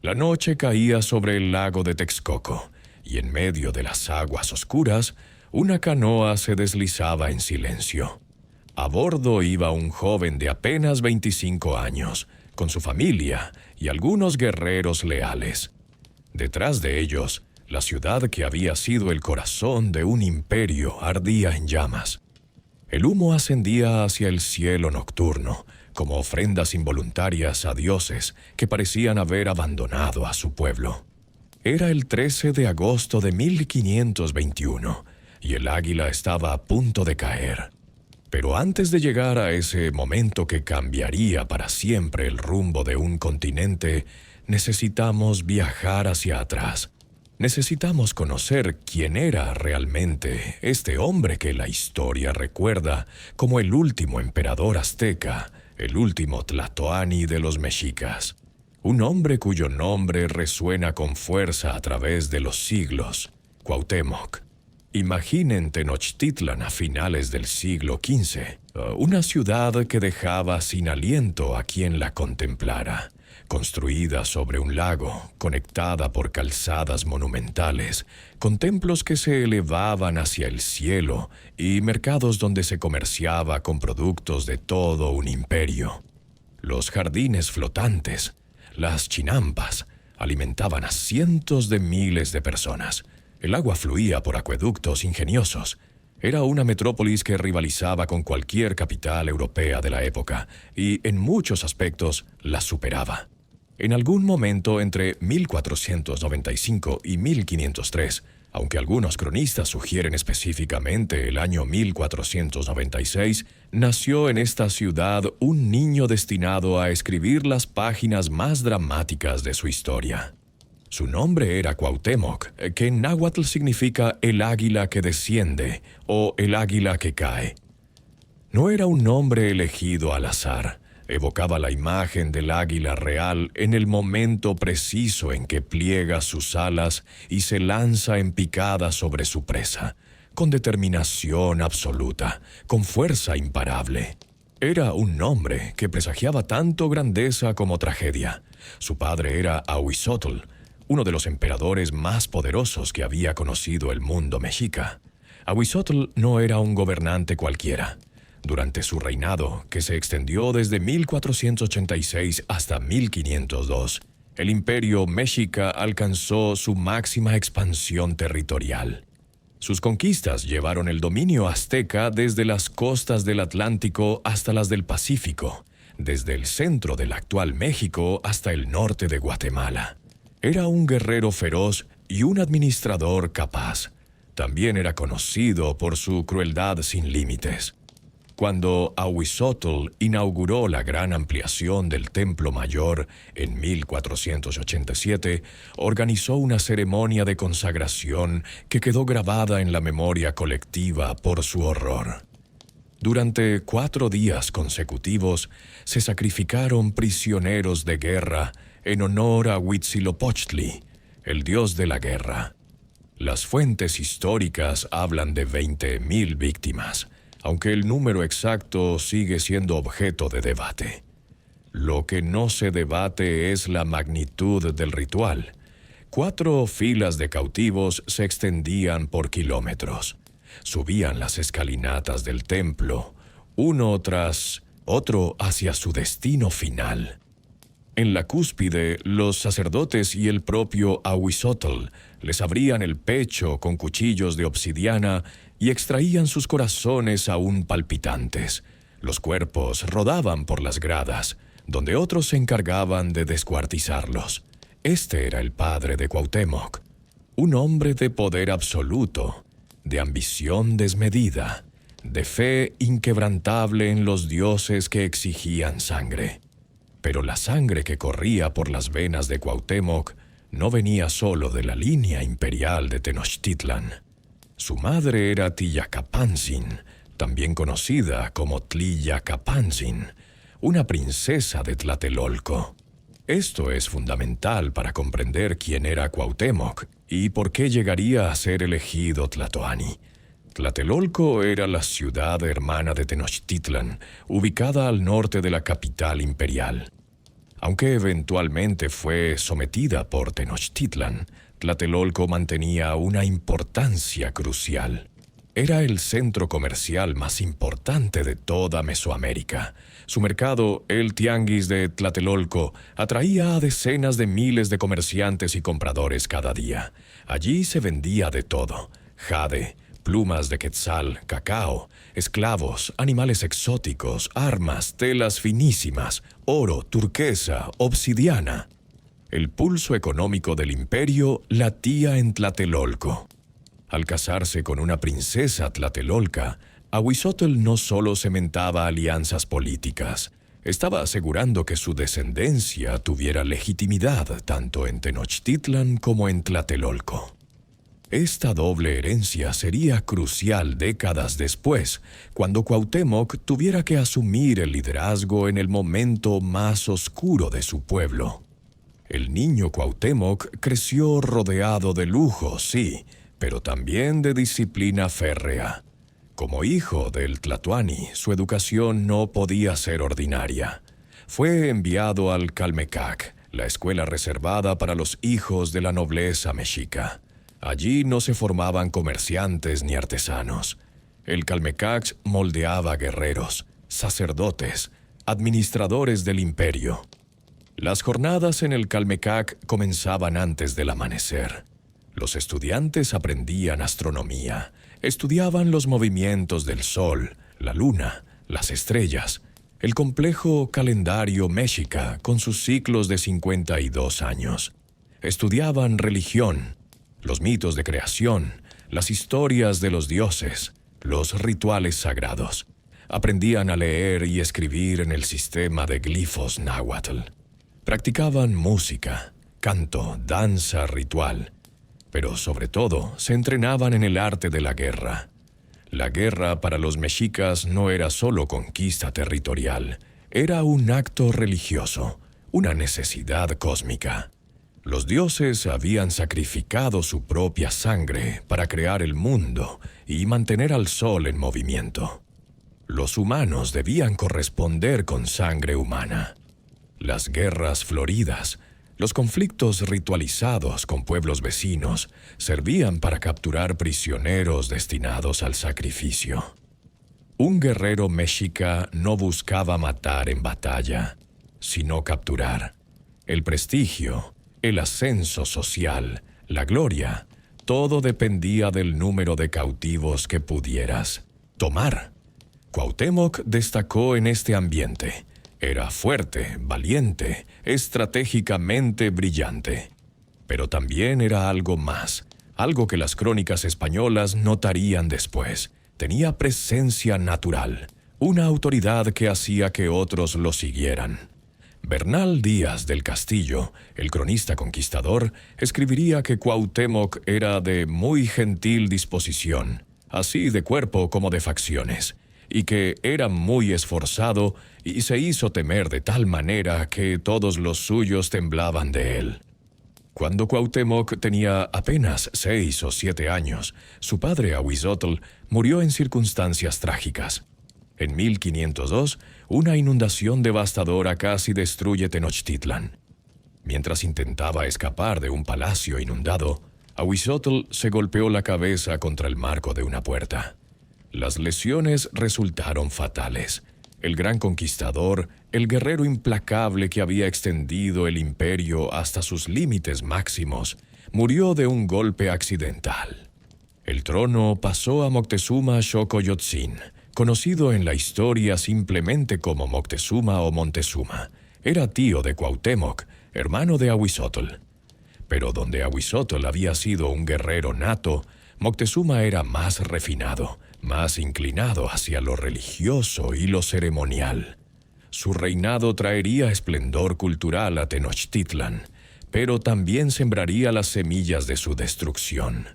La noche caía sobre el lago de Texcoco, y en medio de las aguas oscuras, una canoa se deslizaba en silencio. A bordo iba un joven de apenas 25 años, con su familia y algunos guerreros leales. Detrás de ellos, la ciudad que había sido el corazón de un imperio ardía en llamas. El humo ascendía hacia el cielo nocturno, como ofrendas involuntarias a dioses que parecían haber abandonado a su pueblo. Era el 13 de agosto de 1521, y el águila estaba a punto de caer. Pero antes de llegar a ese momento que cambiaría para siempre el rumbo de un continente, necesitamos viajar hacia atrás. Necesitamos conocer quién era realmente este hombre que la historia recuerda como el último emperador azteca, el último tlatoani de los mexicas. Un hombre cuyo nombre resuena con fuerza a través de los siglos, Cuauhtémoc. Imaginen Tenochtitlan a finales del siglo XV, una ciudad que dejaba sin aliento a quien la contemplara. Construida sobre un lago, conectada por calzadas monumentales, con templos que se elevaban hacia el cielo y mercados donde se comerciaba con productos de todo un imperio. Los jardines flotantes, las chinampas, alimentaban a cientos de miles de personas. El agua fluía por acueductos ingeniosos. Era una metrópolis que rivalizaba con cualquier capital europea de la época y, en muchos aspectos, la superaba. En algún momento entre 1495 y 1503, aunque algunos cronistas sugieren específicamente el año 1496, nació en esta ciudad un niño destinado a escribir las páginas más dramáticas de su historia. Su nombre era Cuauhtémoc, que en náhuatl significa el águila que desciende o el águila que cae. No era un nombre elegido al azar. Evocaba la imagen del águila real en el momento preciso en que pliega sus alas y se lanza en picada sobre su presa, con determinación absoluta, con fuerza imparable. Era un nombre que presagiaba tanto grandeza como tragedia. Su padre era Ahuizotl, uno de los emperadores más poderosos que había conocido el mundo mexica. Ahuizotl no era un gobernante cualquiera. Durante su reinado, que se extendió desde 1486 hasta 1502, el imperio mexica alcanzó su máxima expansión territorial. Sus conquistas llevaron el dominio azteca desde las costas del Atlántico hasta las del Pacífico, desde el centro del actual México hasta el norte de Guatemala. Era un guerrero feroz y un administrador capaz. También era conocido por su crueldad sin límites. Cuando Ahuizotl inauguró la gran ampliación del Templo Mayor en 1487, organizó una ceremonia de consagración que quedó grabada en la memoria colectiva por su horror. Durante 4 días consecutivos se sacrificaron prisioneros de guerra en honor a Huitzilopochtli, el dios de la guerra. Las fuentes históricas hablan de 20,000 víctimas, aunque el número exacto sigue siendo objeto de debate. Lo que no se debate es la magnitud del ritual. 4 filas de cautivos se extendían por kilómetros. Subían las escalinatas del templo, uno tras otro hacia su destino final. En la cúspide, los sacerdotes y el propio Ahuizotl les abrían el pecho con cuchillos de obsidiana y extraían sus corazones aún palpitantes. Los cuerpos rodaban por las gradas, donde otros se encargaban de descuartizarlos. Este era el padre de Cuauhtémoc, un hombre de poder absoluto, de ambición desmedida, de fe inquebrantable en los dioses que exigían sangre. Pero la sangre que corría por las venas de Cuauhtémoc no venía solo de la línea imperial de Tenochtitlan. Su madre era Tlayacapantzin, también conocida como Tlillacapantzin, una princesa de Tlatelolco. Esto es fundamental para comprender quién era Cuauhtémoc y por qué llegaría a ser elegido tlatoani. Tlatelolco era la ciudad hermana de Tenochtitlan, ubicada al norte de la capital imperial. Aunque eventualmente fue sometida por Tenochtitlan, Tlatelolco mantenía una importancia crucial. Era el centro comercial más importante de toda Mesoamérica. Su mercado, el Tianguis de Tlatelolco, atraía a decenas de miles de comerciantes y compradores cada día. Allí se vendía de todo: jade, plumas de quetzal, cacao, esclavos, animales exóticos, armas, telas finísimas, oro, turquesa, obsidiana. El pulso económico del imperio latía en Tlatelolco. Al casarse con una princesa tlatelolca, Ahuizotl no solo cementaba alianzas políticas, estaba asegurando que su descendencia tuviera legitimidad tanto en Tenochtitlan como en Tlatelolco. Esta doble herencia sería crucial décadas después, cuando Cuauhtémoc tuviera que asumir el liderazgo en el momento más oscuro de su pueblo. El niño Cuauhtémoc creció rodeado de lujo, sí, pero también de disciplina férrea. Como hijo del Tlatoani, su educación no podía ser ordinaria. Fue enviado al Calmecac, la escuela reservada para los hijos de la nobleza mexica. Allí no se formaban comerciantes ni artesanos. El Calmecac moldeaba guerreros, sacerdotes, administradores del imperio. Las jornadas en el Calmecac comenzaban antes del amanecer. Los estudiantes aprendían astronomía, estudiaban los movimientos del sol, la luna, las estrellas, el complejo calendario mexica con sus ciclos de 52 años. Estudiaban religión, los mitos de creación, las historias de los dioses, los rituales sagrados. Aprendían a leer y escribir en el sistema de glifos náhuatl. Practicaban música, canto, danza ritual, pero sobre todo se entrenaban en el arte de la guerra. La guerra para los mexicas no era solo conquista territorial, era un acto religioso, una necesidad cósmica. Los dioses habían sacrificado su propia sangre para crear el mundo y mantener al sol en movimiento. Los humanos debían corresponder con sangre humana. Las guerras floridas, los conflictos ritualizados con pueblos vecinos, servían para capturar prisioneros destinados al sacrificio. Un guerrero mexica no buscaba matar en batalla, sino capturar. El prestigio, el ascenso social, la gloria, todo dependía del número de cautivos que pudieras tomar. Cuauhtémoc destacó en este ambiente. Era fuerte, valiente, estratégicamente brillante. Pero también era algo más, algo que las crónicas españolas notarían después. Tenía presencia natural, una autoridad que hacía que otros lo siguieran. Bernal Díaz del Castillo, el cronista conquistador, escribiría que Cuauhtémoc era de muy gentil disposición, así de cuerpo como de facciones, y que era muy esforzado y se hizo temer de tal manera que todos los suyos temblaban de él. Cuando Cuauhtémoc tenía apenas 6 o 7 años, su padre Ahuizotl murió en circunstancias trágicas. En 1502, una inundación devastadora casi destruye Tenochtitlan. Mientras intentaba escapar de un palacio inundado, Ahuizotl se golpeó la cabeza contra el marco de una puerta. Las lesiones resultaron fatales. El gran conquistador, el guerrero implacable que había extendido el imperio hasta sus límites máximos, murió de un golpe accidental. El trono pasó a Moctezuma Xocoyotzin, conocido en la historia simplemente como Moctezuma o Montezuma. Era tío de Cuauhtémoc, hermano de Ahuizotl. Pero donde Ahuizotl había sido un guerrero nato, Moctezuma era más refinado, más inclinado hacia lo religioso y lo ceremonial. Su reinado traería esplendor cultural a Tenochtitlan, pero también sembraría las semillas de su destrucción.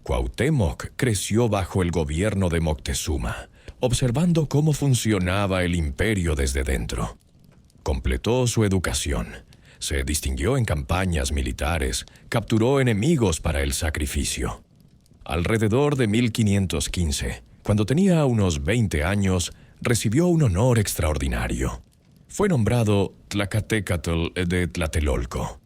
Cuauhtémoc creció bajo el gobierno de Moctezuma, observando cómo funcionaba el imperio desde dentro. Completó su educación, se distinguió en campañas militares, capturó enemigos para el sacrificio. Alrededor de 1515, cuando tenía unos 20 años, recibió un honor extraordinario. fue nombrado Tlacatecatl de Tlatelolco.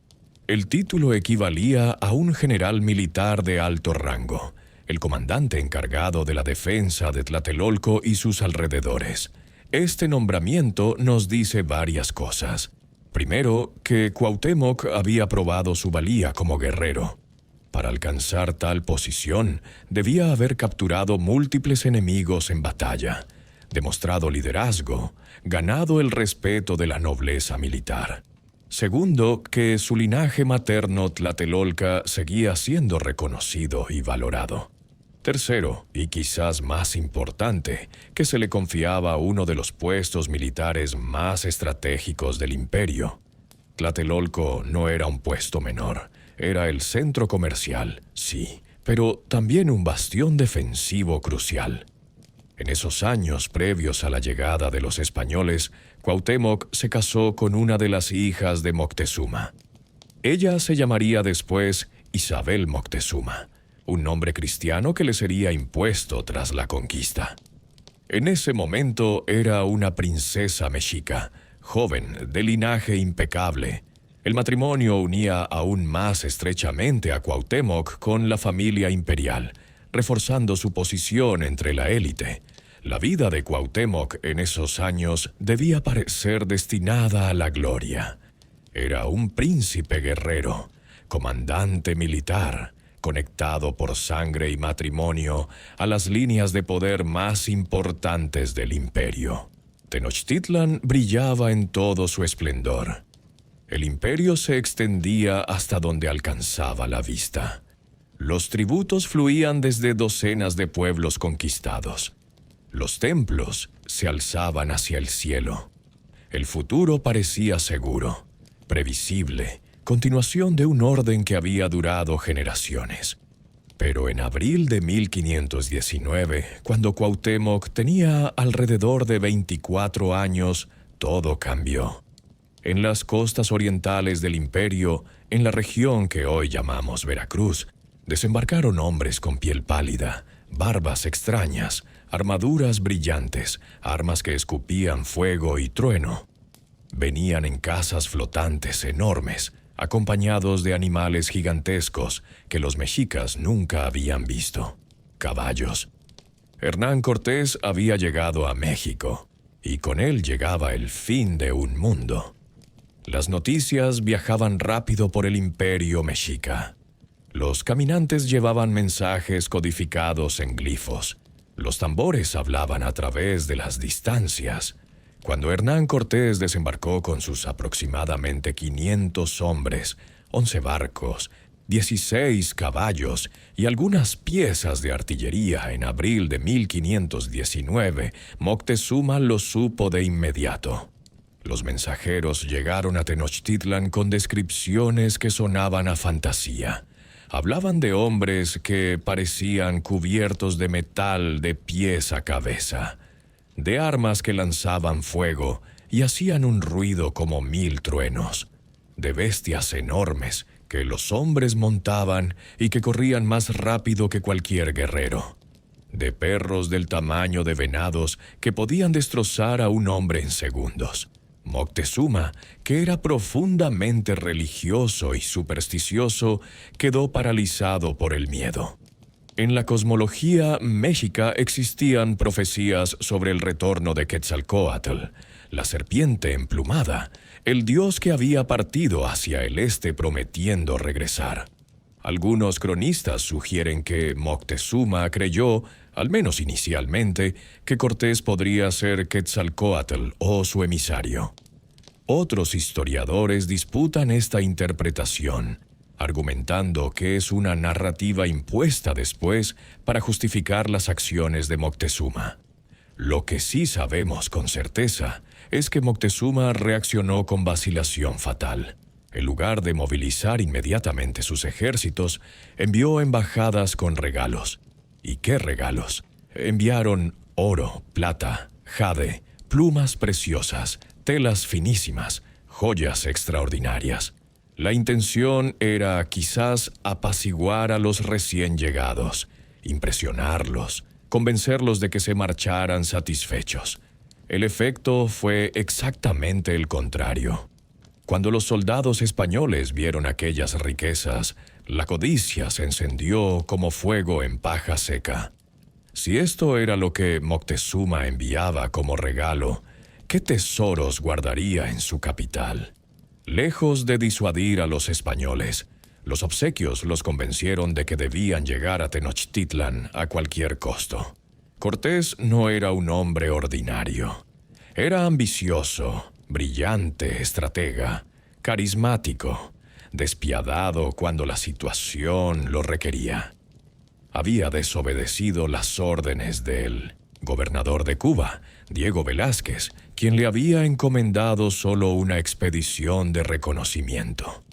El título equivalía a un general militar de alto rango, el comandante encargado de la defensa de Tlatelolco y sus alrededores. Este nombramiento nos dice varias cosas. Primero, que Cuauhtémoc había probado su valía como guerrero. Para alcanzar tal posición, debía haber capturado múltiples enemigos en batalla, demostrado liderazgo, ganado el respeto de la nobleza militar. Segundo, que su linaje materno Tlatelolca seguía siendo reconocido y valorado. Tercero, y quizás más importante, que se le confiaba uno de los puestos militares más estratégicos del imperio. Tlatelolco no era un puesto menor, era el centro comercial, sí, pero también un bastión defensivo crucial. En esos años previos a la llegada de los españoles, Cuauhtémoc se casó con una de las hijas de Moctezuma. Ella se llamaría después Isabel Moctezuma, un nombre cristiano que le sería impuesto tras la conquista. En ese momento era una princesa mexica, joven, de linaje impecable. El matrimonio unía aún más estrechamente a Cuauhtémoc con la familia imperial, reforzando su posición entre la élite. La vida de Cuauhtémoc en esos años debía parecer destinada a la gloria. Era un príncipe guerrero, comandante militar, conectado por sangre y matrimonio a las líneas de poder más importantes del imperio. Tenochtitlan brillaba en todo su esplendor. El imperio se extendía hasta donde alcanzaba la vista. Los tributos fluían desde docenas de pueblos conquistados. Los templos se alzaban hacia el cielo. El futuro parecía seguro, previsible, continuación de un orden que había durado generaciones. Pero en abril de 1519, cuando Cuauhtémoc tenía alrededor de 24 años, todo cambió. En las costas orientales del imperio, en la región que hoy llamamos Veracruz, desembarcaron hombres con piel pálida, barbas extrañas, armaduras brillantes, armas que escupían fuego y trueno. Venían en casas flotantes enormes, acompañados de animales gigantescos que los mexicas nunca habían visto. Caballos. Hernán Cortés había llegado a México, y con él llegaba el fin de un mundo. Las noticias viajaban rápido por el imperio mexica. Los caminantes llevaban mensajes codificados en glifos. Los tambores hablaban a través de las distancias. Cuando Hernán Cortés desembarcó con sus aproximadamente 500 hombres, 11 barcos, 16 caballos y algunas piezas de artillería en abril de 1519, Moctezuma lo supo de inmediato. Los mensajeros llegaron a Tenochtitlan con descripciones que sonaban a fantasía. Hablaban de hombres que parecían cubiertos de metal de pies a cabeza, de armas que lanzaban fuego y hacían un ruido como 1000 truenos, de bestias enormes que los hombres montaban y que corrían más rápido que cualquier guerrero, de perros del tamaño de venados que podían destrozar a un hombre en segundos. Moctezuma, que era profundamente religioso y supersticioso, quedó paralizado por el miedo. En la cosmología mexica existían profecías sobre el retorno de Quetzalcóatl, la serpiente emplumada, el dios que había partido hacia el este prometiendo regresar. Algunos cronistas sugieren que Moctezuma creyó, al menos inicialmente, que Cortés podría ser Quetzalcóatl o su emisario. Otros historiadores disputan esta interpretación, argumentando que es una narrativa impuesta después para justificar las acciones de Moctezuma. Lo que sí sabemos con certeza es que Moctezuma reaccionó con vacilación fatal. En lugar de movilizar inmediatamente sus ejércitos, envió embajadas con regalos. ¿Y qué regalos? Enviaron oro, plata, jade, plumas preciosas, telas finísimas, joyas extraordinarias. La intención era quizás apaciguar a los recién llegados, impresionarlos, convencerlos de que se marcharan satisfechos. El efecto fue exactamente el contrario. Cuando los soldados españoles vieron aquellas riquezas, la codicia se encendió como fuego en paja seca. Si esto era lo que Moctezuma enviaba como regalo, ¿qué tesoros guardaría en su capital? Lejos de disuadir a los españoles, los obsequios los convencieron de que debían llegar a Tenochtitlan a cualquier costo. Cortés no era un hombre ordinario. Era ambicioso, brillante estratega, carismático, despiadado cuando la situación lo requería. Había desobedecido las órdenes del gobernador de Cuba, Diego Velázquez, quien le había encomendado solo una expedición de reconocimiento.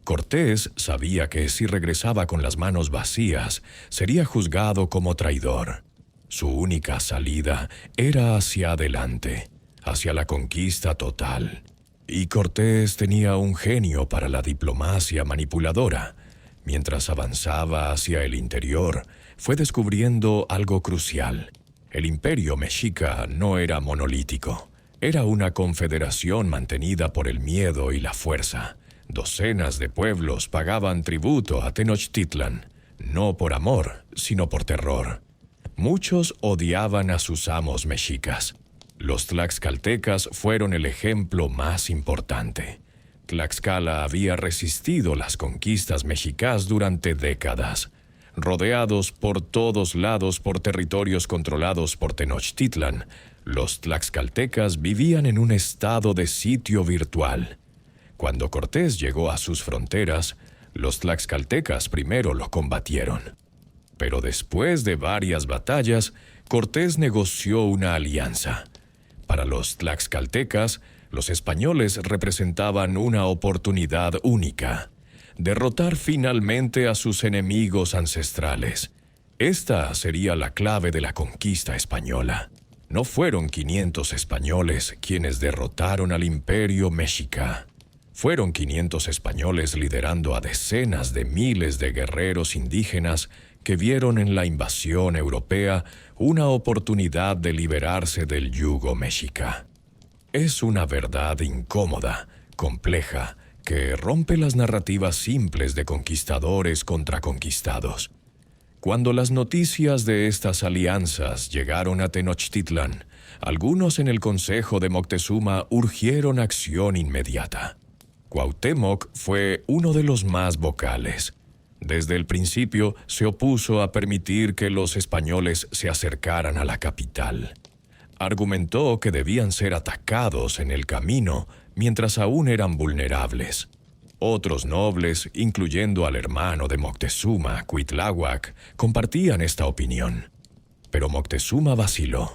Cortés sabía que si regresaba con las manos vacías, sería juzgado como traidor. Su única salida era hacia adelante, hacia la conquista total. Y Cortés tenía un genio para la diplomacia manipuladora. Mientras avanzaba hacia el interior, fue descubriendo algo crucial. El imperio mexica no era monolítico. Era una confederación mantenida por el miedo y la fuerza. Docenas de pueblos pagaban tributo a Tenochtitlan, no por amor, sino por terror. Muchos odiaban a sus amos mexicas. Los tlaxcaltecas fueron el ejemplo más importante. Tlaxcala había resistido las conquistas mexicas durante décadas. Rodeados por todos lados por territorios controlados por Tenochtitlan, los tlaxcaltecas vivían en un estado de sitio virtual. Cuando Cortés llegó a sus fronteras, los tlaxcaltecas primero lo combatieron. Pero después de varias batallas, Cortés negoció una alianza. Para los tlaxcaltecas, los españoles representaban una oportunidad única: derrotar finalmente a sus enemigos ancestrales. Esta sería la clave de la conquista española. No fueron 500 españoles quienes derrotaron al imperio mexica. Fueron 500 españoles liderando a decenas de miles de guerreros indígenas que vieron en la invasión europea una oportunidad de liberarse del yugo mexica. Es una verdad incómoda, compleja, que rompe las narrativas simples de conquistadores contra conquistados. Cuando las noticias de estas alianzas llegaron a Tenochtitlan, algunos en el consejo de Moctezuma urgieron acción inmediata. Cuauhtémoc fue uno de los más vocales. Desde el principio se opuso a permitir que los españoles se acercaran a la capital. Argumentó que debían ser atacados en el camino mientras aún eran vulnerables. Otros nobles, incluyendo al hermano de Moctezuma, Cuitláhuac, compartían esta opinión. Pero Moctezuma vaciló.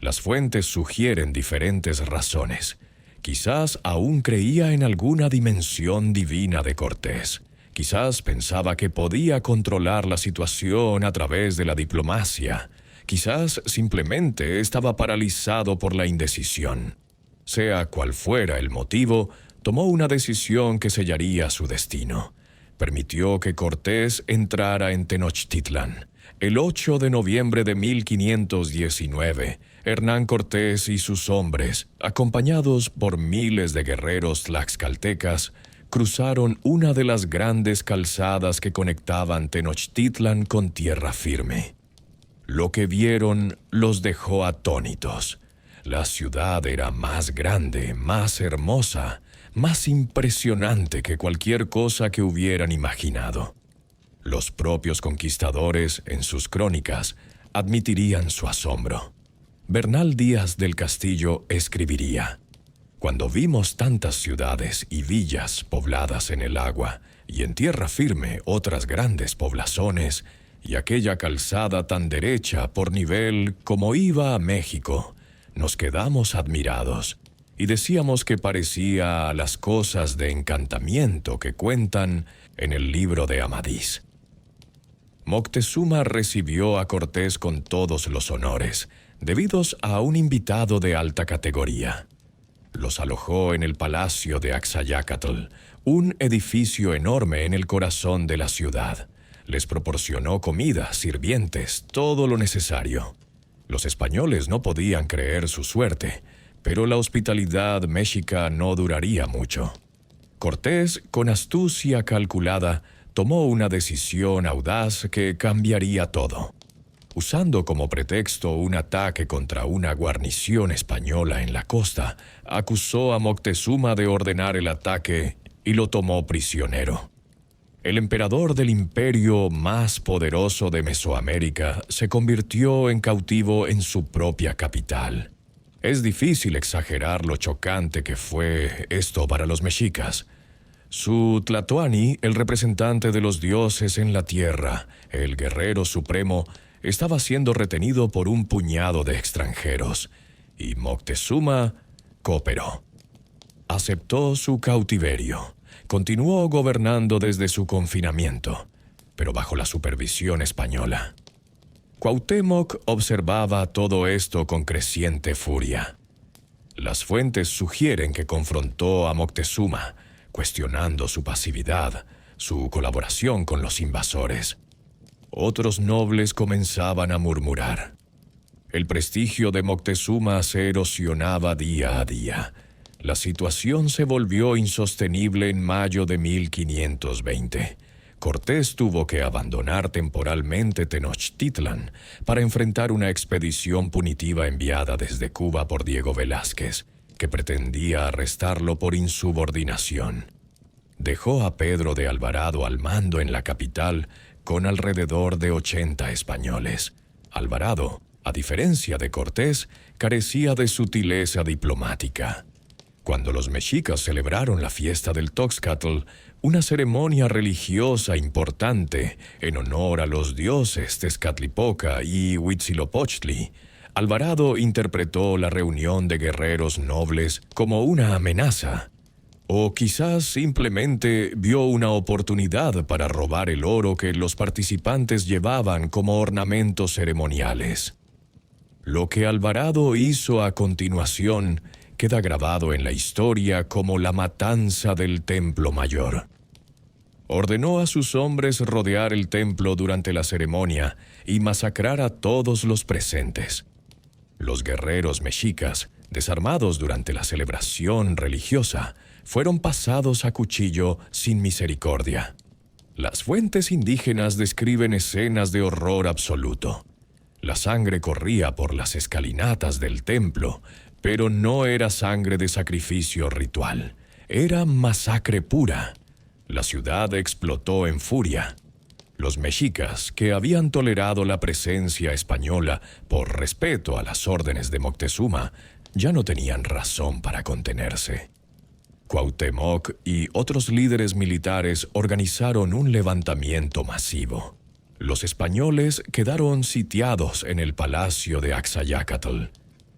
Las fuentes sugieren diferentes razones. Quizás aún creía en alguna dimensión divina de Cortés. Quizás pensaba que podía controlar la situación a través de la diplomacia. Quizás simplemente estaba paralizado por la indecisión. Sea cual fuera el motivo, tomó una decisión que sellaría su destino. Permitió que Cortés entrara en Tenochtitlan. El 8 de noviembre de 1519, Hernán Cortés y sus hombres, acompañados por miles de guerreros tlaxcaltecas, cruzaron una de las grandes calzadas que conectaban Tenochtitlan con tierra firme. Lo que vieron los dejó atónitos. La ciudad era más grande, más hermosa, más impresionante que cualquier cosa que hubieran imaginado. Los propios conquistadores, en sus crónicas, admitirían su asombro. Bernal Díaz del Castillo escribiría: «Cuando vimos tantas ciudades y villas pobladas en el agua, y en tierra firme otras grandes poblaciones, y aquella calzada tan derecha por nivel como iba a México, nos quedamos admirados, y decíamos que parecía a las cosas de encantamiento que cuentan en el libro de Amadís». Moctezuma recibió a Cortés con todos los honores, debidos a un invitado de alta categoría. Los alojó en el palacio de Axayácatl, un edificio enorme en el corazón de la ciudad. Les proporcionó comida, sirvientes, todo lo necesario. Los españoles no podían creer su suerte, pero la hospitalidad mexica no duraría mucho. Cortés, con astucia calculada, tomó una decisión audaz que cambiaría todo. Usando como pretexto un ataque contra una guarnición española en la costa, acusó a Moctezuma de ordenar el ataque y lo tomó prisionero. El emperador del imperio más poderoso de Mesoamérica se convirtió en cautivo en su propia capital. Es difícil exagerar lo chocante que fue esto para los mexicas. Su Tlatoani, el representante de los dioses en la tierra, el guerrero supremo, estaba siendo retenido por un puñado de extranjeros, y Moctezuma cooperó. Aceptó su cautiverio. Continuó gobernando desde su confinamiento, pero bajo la supervisión española. Cuauhtémoc observaba todo esto con creciente furia. Las fuentes sugieren que confrontó a Moctezuma, cuestionando su pasividad, su colaboración con los invasores. Otros nobles comenzaban a murmurar. El prestigio de Moctezuma se erosionaba día a día. La situación se volvió insostenible en mayo de 1520. Cortés tuvo que abandonar temporalmente Tenochtitlan para enfrentar una expedición punitiva enviada desde Cuba por Diego Velázquez, que pretendía arrestarlo por insubordinación. Dejó a Pedro de Alvarado al mando en la capital con alrededor de 80 españoles. Alvarado, a diferencia de Cortés, carecía de sutileza diplomática. Cuando los mexicas celebraron la fiesta del Toxcatl, una ceremonia religiosa importante en honor a los dioses Tezcatlipoca y Huitzilopochtli, Alvarado interpretó la reunión de guerreros nobles como una amenaza. O quizás simplemente vio una oportunidad para robar el oro que los participantes llevaban como ornamentos ceremoniales. Lo que Alvarado hizo a continuación queda grabado en la historia como la matanza del Templo Mayor. Ordenó a sus hombres rodear el templo durante la ceremonia y masacrar a todos los presentes. Los guerreros mexicas, desarmados durante la celebración religiosa, fueron pasados a cuchillo sin misericordia. Las fuentes indígenas describen escenas de horror absoluto. La sangre corría por las escalinatas del templo, pero no era sangre de sacrificio ritual. Era masacre pura. La ciudad explotó en furia. Los mexicas, que habían tolerado la presencia española por respeto a las órdenes de Moctezuma, ya no tenían razón para contenerse. Cuauhtémoc y otros líderes militares organizaron un levantamiento masivo. Los españoles quedaron sitiados en el palacio de Axayácatl.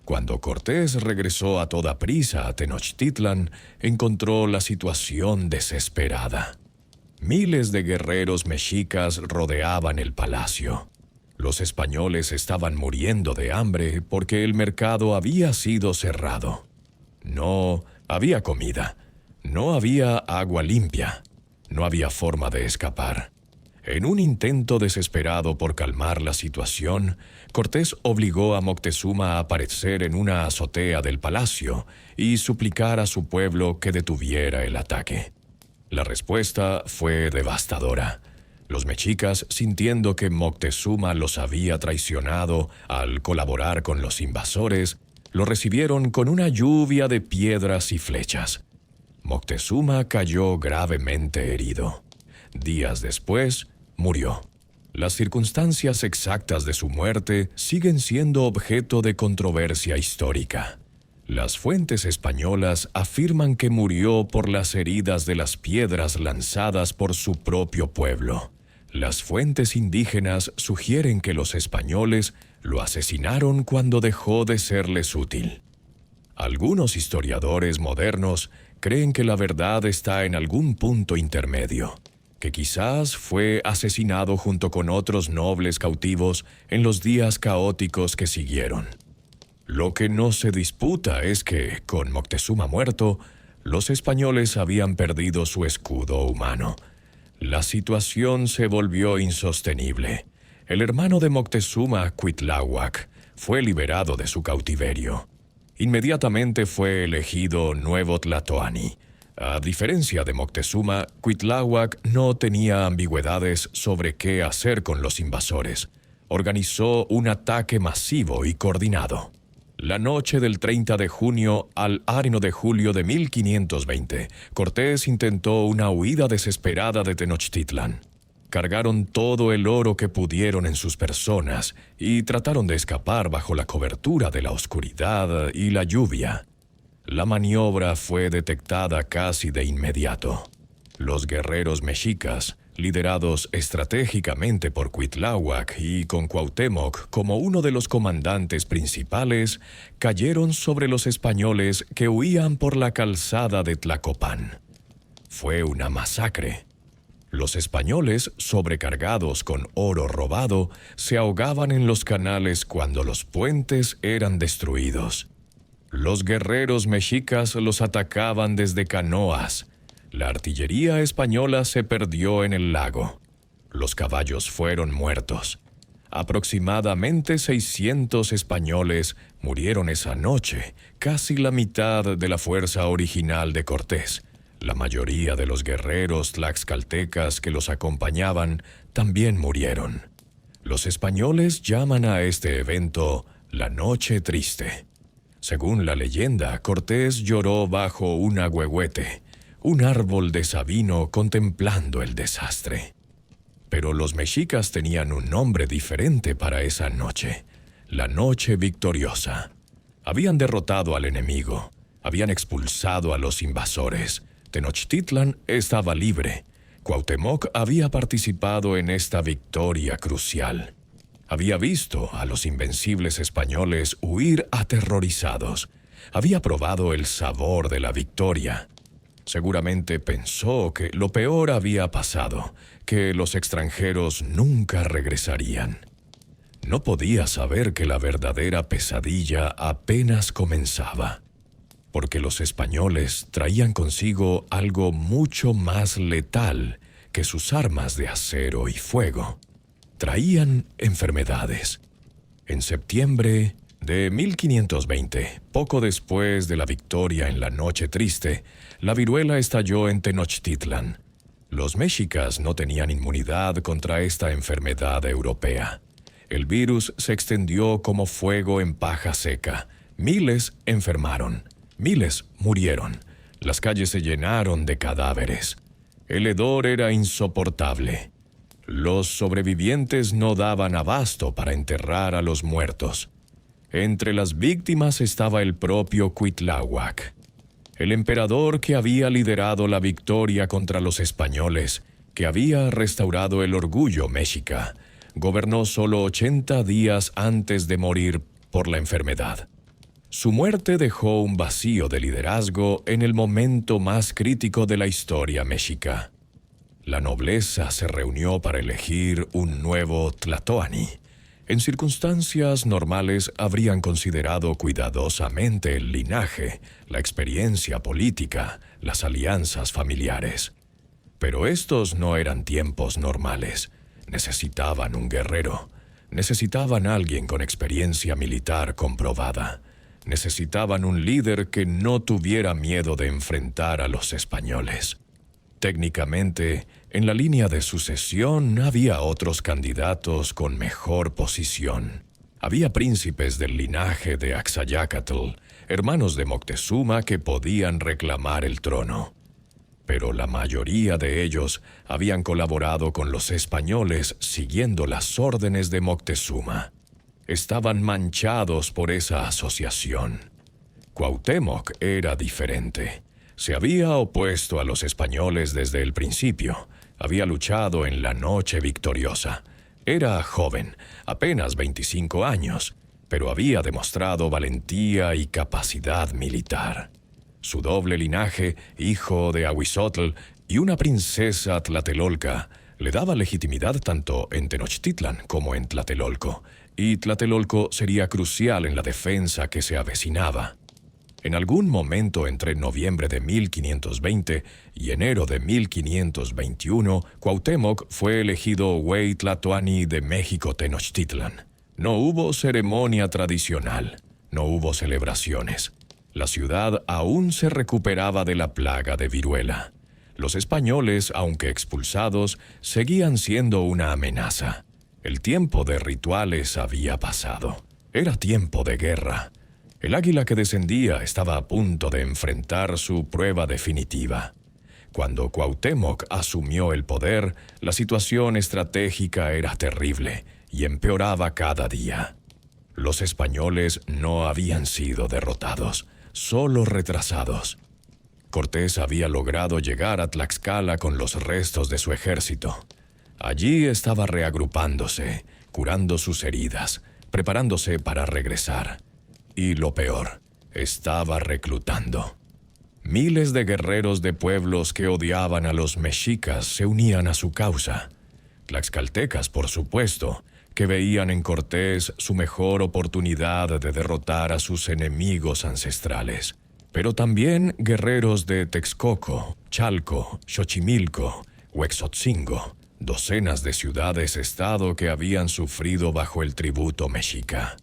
Cuando Cortés regresó a toda prisa a Tenochtitlan, encontró la situación desesperada. Miles de guerreros mexicas rodeaban el palacio. Los españoles estaban muriendo de hambre porque el mercado había sido cerrado. No había comida, no había agua limpia, no había forma de escapar. En un intento desesperado por calmar la situación, Cortés obligó a Moctezuma a aparecer en una azotea del palacio y suplicar a su pueblo que detuviera el ataque. La respuesta fue devastadora. Los mexicas, sintiendo que Moctezuma los había traicionado al colaborar con los invasores, lo recibieron con una lluvia de piedras y flechas. Moctezuma cayó gravemente herido. Días después, murió. Las circunstancias exactas de su muerte siguen siendo objeto de controversia histórica. Las fuentes españolas afirman que murió por las heridas de las piedras lanzadas por su propio pueblo. Las fuentes indígenas sugieren que los españoles lo asesinaron cuando dejó de serles útil. Algunos historiadores modernos creen que la verdad está en algún punto intermedio, que quizás fue asesinado junto con otros nobles cautivos en los días caóticos que siguieron. Lo que no se disputa es que, con Moctezuma muerto, los españoles habían perdido su escudo humano. La situación se volvió insostenible. El hermano de Moctezuma, Cuitláhuac, fue liberado de su cautiverio. Inmediatamente fue elegido nuevo Tlatoani. A diferencia de Moctezuma, Cuitláhuac no tenía ambigüedades sobre qué hacer con los invasores. Organizó un ataque masivo y coordinado. La noche del 30 de junio al 1 de julio de 1520, Cortés intentó una huida desesperada de Tenochtitlan. Cargaron todo el oro que pudieron en sus personas y trataron de escapar bajo la cobertura de la oscuridad y la lluvia. La maniobra fue detectada casi de inmediato. Los guerreros mexicas, liderados estratégicamente por Cuitláhuac y con Cuauhtémoc como uno de los comandantes principales, cayeron sobre los españoles que huían por la calzada de Tlacopan. Fue una masacre. Los españoles, sobrecargados con oro robado, se ahogaban en los canales cuando los puentes eran destruidos. Los guerreros mexicas los atacaban desde canoas. La artillería española se perdió en el lago. Los caballos fueron muertos. Aproximadamente 600 españoles murieron esa noche, casi la mitad de la fuerza original de Cortés. La mayoría de los guerreros tlaxcaltecas que los acompañaban también murieron. Los españoles llaman a este evento la Noche Triste. Según la leyenda, Cortés lloró bajo un ahuehuete, un árbol de sabino, contemplando el desastre. Pero los mexicas tenían un nombre diferente para esa noche, la Noche Victoriosa. Habían derrotado al enemigo, habían expulsado a los invasores. Tenochtitlan estaba libre. Cuauhtémoc había participado en esta victoria crucial. Había visto a los invencibles españoles huir aterrorizados. Había probado el sabor de la victoria. Seguramente pensó que lo peor había pasado, que los extranjeros nunca regresarían. No podía saber que la verdadera pesadilla apenas comenzaba, porque los españoles traían consigo algo mucho más letal que sus armas de acero y fuego. Traían enfermedades. En septiembre de 1520, poco después de la victoria en la Noche Triste, la viruela estalló en Tenochtitlan. Los mexicas no tenían inmunidad contra esta enfermedad europea. El virus se extendió como fuego en paja seca. Miles enfermaron. Miles murieron. Las calles se llenaron de cadáveres. El hedor era insoportable. Los sobrevivientes no daban abasto para enterrar a los muertos. Entre las víctimas estaba el propio Cuitláhuac, el emperador que había liderado la victoria contra los españoles, que había restaurado el orgullo mexica. Gobernó solo 80 días antes de morir por la enfermedad. Su muerte dejó un vacío de liderazgo en el momento más crítico de la historia mexica. La nobleza se reunió para elegir un nuevo Tlatoani. En circunstancias normales habrían considerado cuidadosamente el linaje, la experiencia política, las alianzas familiares. Pero estos no eran tiempos normales. Necesitaban un guerrero. Necesitaban alguien con experiencia militar comprobada. Necesitaban un líder que no tuviera miedo de enfrentar a los españoles. Técnicamente, en la línea de sucesión había otros candidatos con mejor posición. Había príncipes del linaje de Axayácatl, hermanos de Moctezuma que podían reclamar el trono. Pero la mayoría de ellos habían colaborado con los españoles siguiendo las órdenes de Moctezuma. Estaban manchados por esa asociación. Cuauhtémoc era diferente. Se había opuesto a los españoles desde el principio. Había luchado en la Noche Victoriosa. Era joven, apenas 25 años, pero había demostrado valentía y capacidad militar. Su doble linaje, hijo de Ahuizotl y una princesa tlatelolca, le daba legitimidad tanto en Tenochtitlan como en Tlatelolco, y Tlatelolco sería crucial en la defensa que se avecinaba. En algún momento entre noviembre de 1520 y enero de 1521, Cuauhtémoc fue elegido Güey Tlatoani de México Tenochtitlan. No hubo ceremonia tradicional, no hubo celebraciones. La ciudad aún se recuperaba de la plaga de viruela. Los españoles, aunque expulsados, seguían siendo una amenaza. El tiempo de rituales había pasado. Era tiempo de guerra. El águila que descendía estaba a punto de enfrentar su prueba definitiva. Cuando Cuauhtémoc asumió el poder, la situación estratégica era terrible y empeoraba cada día. Los españoles no habían sido derrotados, solo retrasados. Cortés había logrado llegar a Tlaxcala con los restos de su ejército. Allí estaba reagrupándose, curando sus heridas, preparándose para regresar. Y lo peor, estaba reclutando. Miles de guerreros de pueblos que odiaban a los mexicas se unían a su causa. Tlaxcaltecas, por supuesto, que veían en Cortés su mejor oportunidad de derrotar a sus enemigos ancestrales. Pero también guerreros de Texcoco, Chalco, Xochimilco, Huexotzingo, docenas de ciudades-estado que habían sufrido bajo el tributo mexica.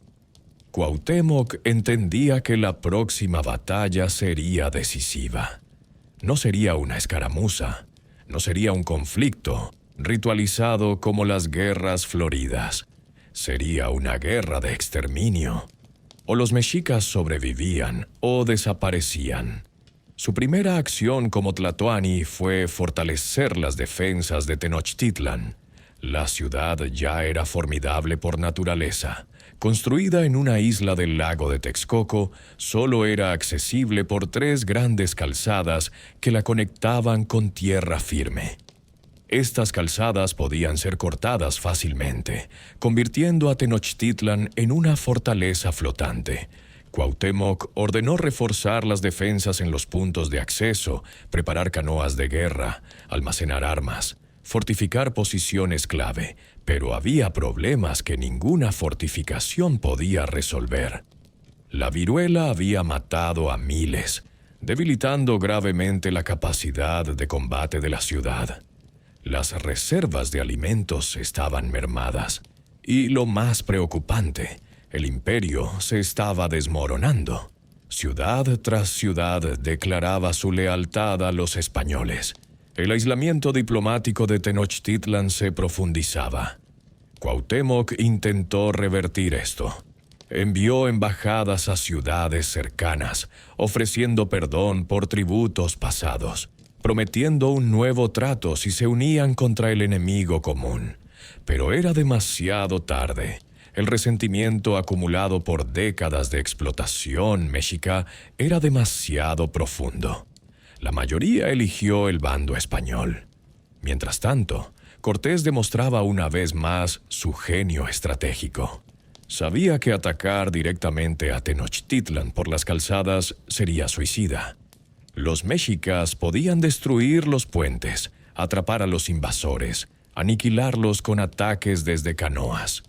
Cuauhtémoc entendía que la próxima batalla sería decisiva. No sería una escaramuza, no sería un conflicto ritualizado como las guerras floridas. Sería una guerra de exterminio. O los mexicas sobrevivían o desaparecían. Su primera acción como tlatoani fue fortalecer las defensas de Tenochtitlan. La ciudad ya era formidable por naturaleza. Construida en una isla del lago de Texcoco, solo era accesible por 3 grandes calzadas que la conectaban con tierra firme. Estas calzadas podían ser cortadas fácilmente, convirtiendo a Tenochtitlan en una fortaleza flotante. Cuauhtémoc ordenó reforzar las defensas en los puntos de acceso, preparar canoas de guerra, almacenar armas, fortificar posiciones clave, pero había problemas que ninguna fortificación podía resolver. La viruela había matado a miles, debilitando gravemente la capacidad de combate de la ciudad. Las reservas de alimentos estaban mermadas. Y lo más preocupante, el imperio se estaba desmoronando. Ciudad tras ciudad declaraba su lealtad a los españoles. El aislamiento diplomático de Tenochtitlan se profundizaba. Cuauhtémoc intentó revertir esto. Envió embajadas a ciudades cercanas, ofreciendo perdón por tributos pasados, prometiendo un nuevo trato si se unían contra el enemigo común. Pero era demasiado tarde. El resentimiento acumulado por décadas de explotación mexica era demasiado profundo. La mayoría eligió el bando español. Mientras tanto, Cortés demostraba una vez más su genio estratégico. Sabía que atacar directamente a Tenochtitlan por las calzadas sería suicida. Los mexicas podían destruir los puentes, atrapar a los invasores, aniquilarlos con ataques desde canoas.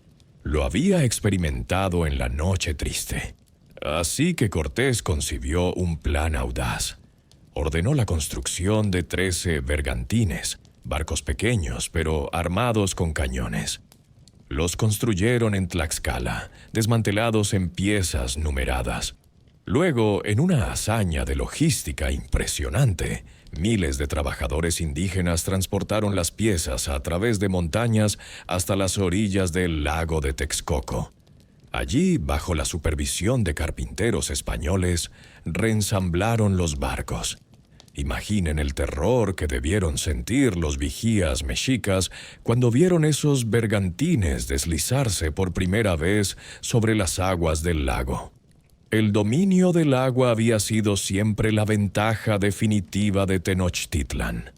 Lo había experimentado en la Noche Triste. Así que Cortés concibió un plan audaz. Ordenó la construcción de 13 bergantines, barcos pequeños pero armados con cañones. Los construyeron en Tlaxcala, desmantelados en piezas numeradas. Luego, en una hazaña de logística impresionante, miles de trabajadores indígenas transportaron las piezas a través de montañas hasta las orillas del lago de Texcoco. Allí, bajo la supervisión de carpinteros españoles, reensamblaron los barcos. Imaginen el terror que debieron sentir los vigías mexicas cuando vieron esos bergantines deslizarse por primera vez sobre las aguas del lago. El dominio del agua había sido siempre la ventaja definitiva de Tenochtitlan.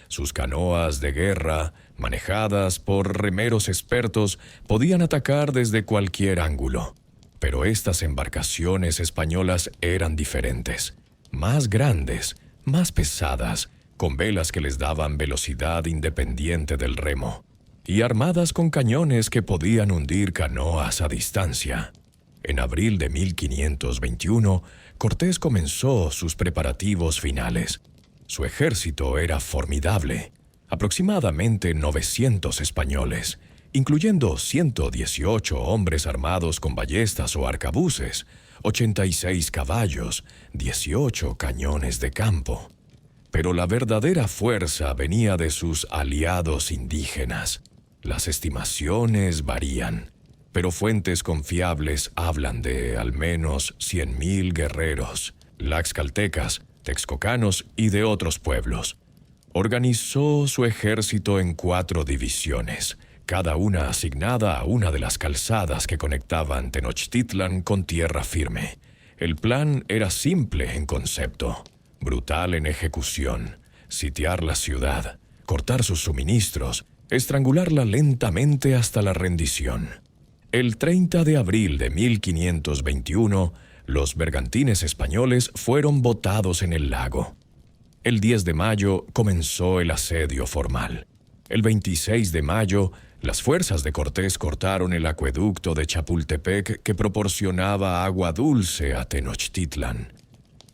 Sus canoas de guerra, manejadas por remeros expertos, podían atacar desde cualquier ángulo. Pero estas embarcaciones españolas eran diferentes, más grandes, más pesadas, con velas que les daban velocidad independiente del remo, y armadas con cañones que podían hundir canoas a distancia. En abril de 1521, Cortés comenzó sus preparativos finales. Su ejército era formidable, aproximadamente 900 españoles, incluyendo 118 hombres armados con ballestas o arcabuces, 86 caballos, 18 cañones de campo. Pero la verdadera fuerza venía de sus aliados indígenas. Las estimaciones varían, pero fuentes confiables hablan de al menos 100,000 guerreros, laxcaltecas, texcocanos y de otros pueblos. Organizó su ejército en 4 divisiones, cada una asignada a una de las calzadas que conectaban Tenochtitlan con tierra firme. El plan era simple en concepto, brutal en ejecución: sitiar la ciudad, cortar sus suministros, estrangularla lentamente hasta la rendición. El 30 de abril de 1521, los bergantines españoles fueron botados en el lago. El 10 de mayo comenzó el asedio formal. El 26 de mayo, las fuerzas de Cortés cortaron el acueducto de Chapultepec que proporcionaba agua dulce a Tenochtitlan.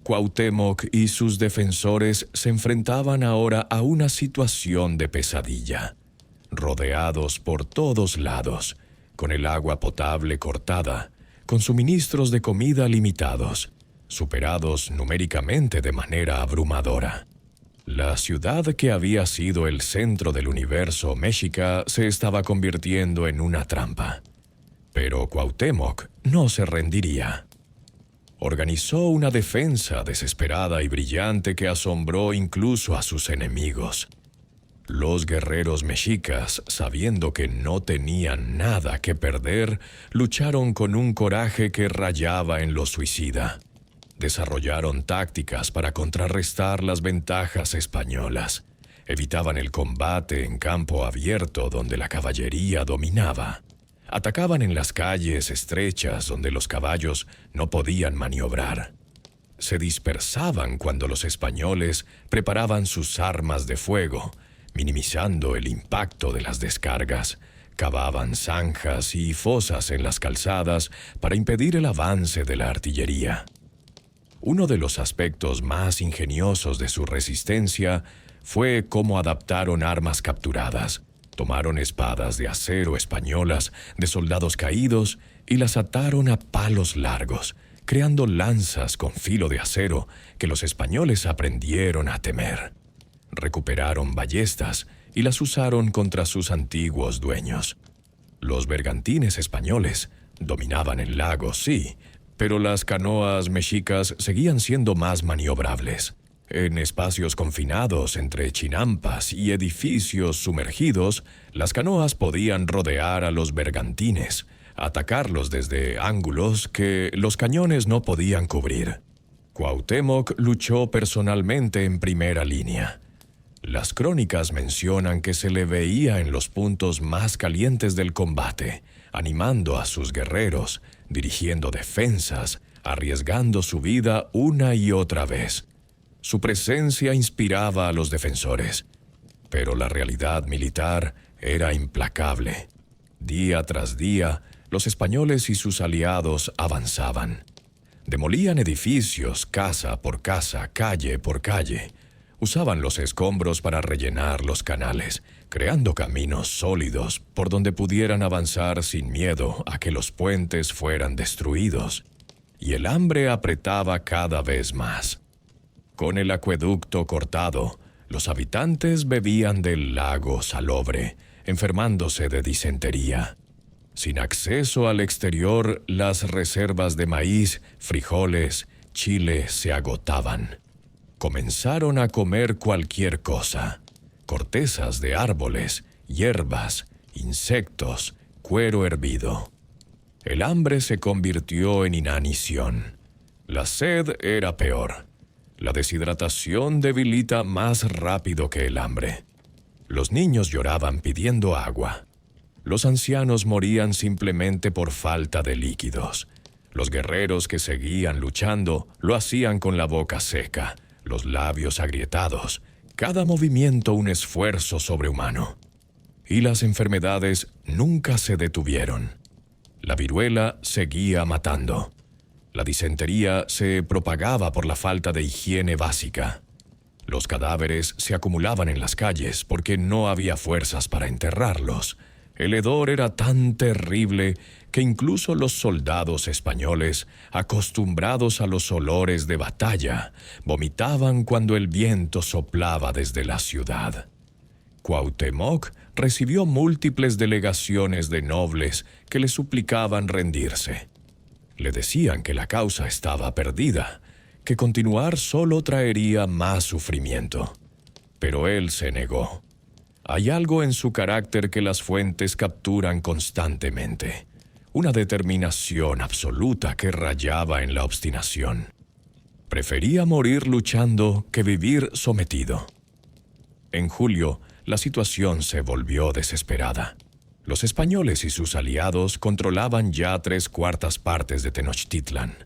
Cuauhtémoc y sus defensores se enfrentaban ahora a una situación de pesadilla. Rodeados por todos lados, con el agua potable cortada, con suministros de comida limitados, superados numéricamente de manera abrumadora. La ciudad que había sido el centro del universo mexica se estaba convirtiendo en una trampa. Pero Cuauhtémoc no se rendiría. Organizó una defensa desesperada y brillante que asombró incluso a sus enemigos. Los guerreros mexicas, sabiendo que no tenían nada que perder, lucharon con un coraje que rayaba en lo suicida. Desarrollaron tácticas para contrarrestar las ventajas españolas. Evitaban el combate en campo abierto donde la caballería dominaba. Atacaban en las calles estrechas donde los caballos no podían maniobrar. Se dispersaban cuando los españoles preparaban sus armas de fuego, minimizando el impacto de las descargas. Cavaban zanjas y fosas en las calzadas para impedir el avance de la artillería. Uno de los aspectos más ingeniosos de su resistencia fue cómo adaptaron armas capturadas. Tomaron espadas de acero españolas de soldados caídos y las ataron a palos largos, creando lanzas con filo de acero que los españoles aprendieron a temer. Recuperaron ballestas y las usaron contra sus antiguos dueños. Los bergantines españoles dominaban el lago, sí, pero las canoas mexicas seguían siendo más maniobrables. En espacios confinados entre chinampas y edificios sumergidos, las canoas podían rodear a los bergantines, atacarlos desde ángulos que los cañones no podían cubrir. Cuauhtémoc luchó personalmente en primera línea. Las crónicas mencionan que se le veía en los puntos más calientes del combate, animando a sus guerreros, dirigiendo defensas, arriesgando su vida una y otra vez. Su presencia inspiraba a los defensores, pero la realidad militar era implacable. Día tras día, los españoles y sus aliados avanzaban. Demolían edificios, casa por casa, calle por calle. Usaban los escombros para rellenar los canales, creando caminos sólidos por donde pudieran avanzar sin miedo a que los puentes fueran destruidos. Y el hambre apretaba cada vez más. Con el acueducto cortado, los habitantes bebían del lago salobre, enfermándose de disentería. Sin acceso al exterior, las reservas de maíz, frijoles, chile se agotaban. Comenzaron a comer cualquier cosa: cortezas de árboles, hierbas, insectos, cuero hervido. El hambre se convirtió en inanición. La sed era peor. La deshidratación debilita más rápido que el hambre. Los niños lloraban pidiendo agua. Los ancianos morían simplemente por falta de líquidos. Los guerreros que seguían luchando lo hacían con la boca seca, los labios agrietados, cada movimiento un esfuerzo sobrehumano. Y las enfermedades nunca se detuvieron. La viruela seguía matando. La disentería se propagaba por la falta de higiene básica. Los cadáveres se acumulaban en las calles porque no había fuerzas para enterrarlos. El hedor era tan terrible que incluso los soldados españoles, acostumbrados a los olores de batalla, vomitaban cuando el viento soplaba desde la ciudad. Cuauhtémoc recibió múltiples delegaciones de nobles que le suplicaban rendirse. Le decían que la causa estaba perdida, que continuar solo traería más sufrimiento. Pero él se negó. Hay algo en su carácter que las fuentes capturan constantemente, una determinación absoluta que rayaba en la obstinación. Prefería morir luchando que vivir sometido. En julio, la situación se volvió desesperada. Los españoles y sus aliados controlaban ya 3/4 partes de Tenochtitlan.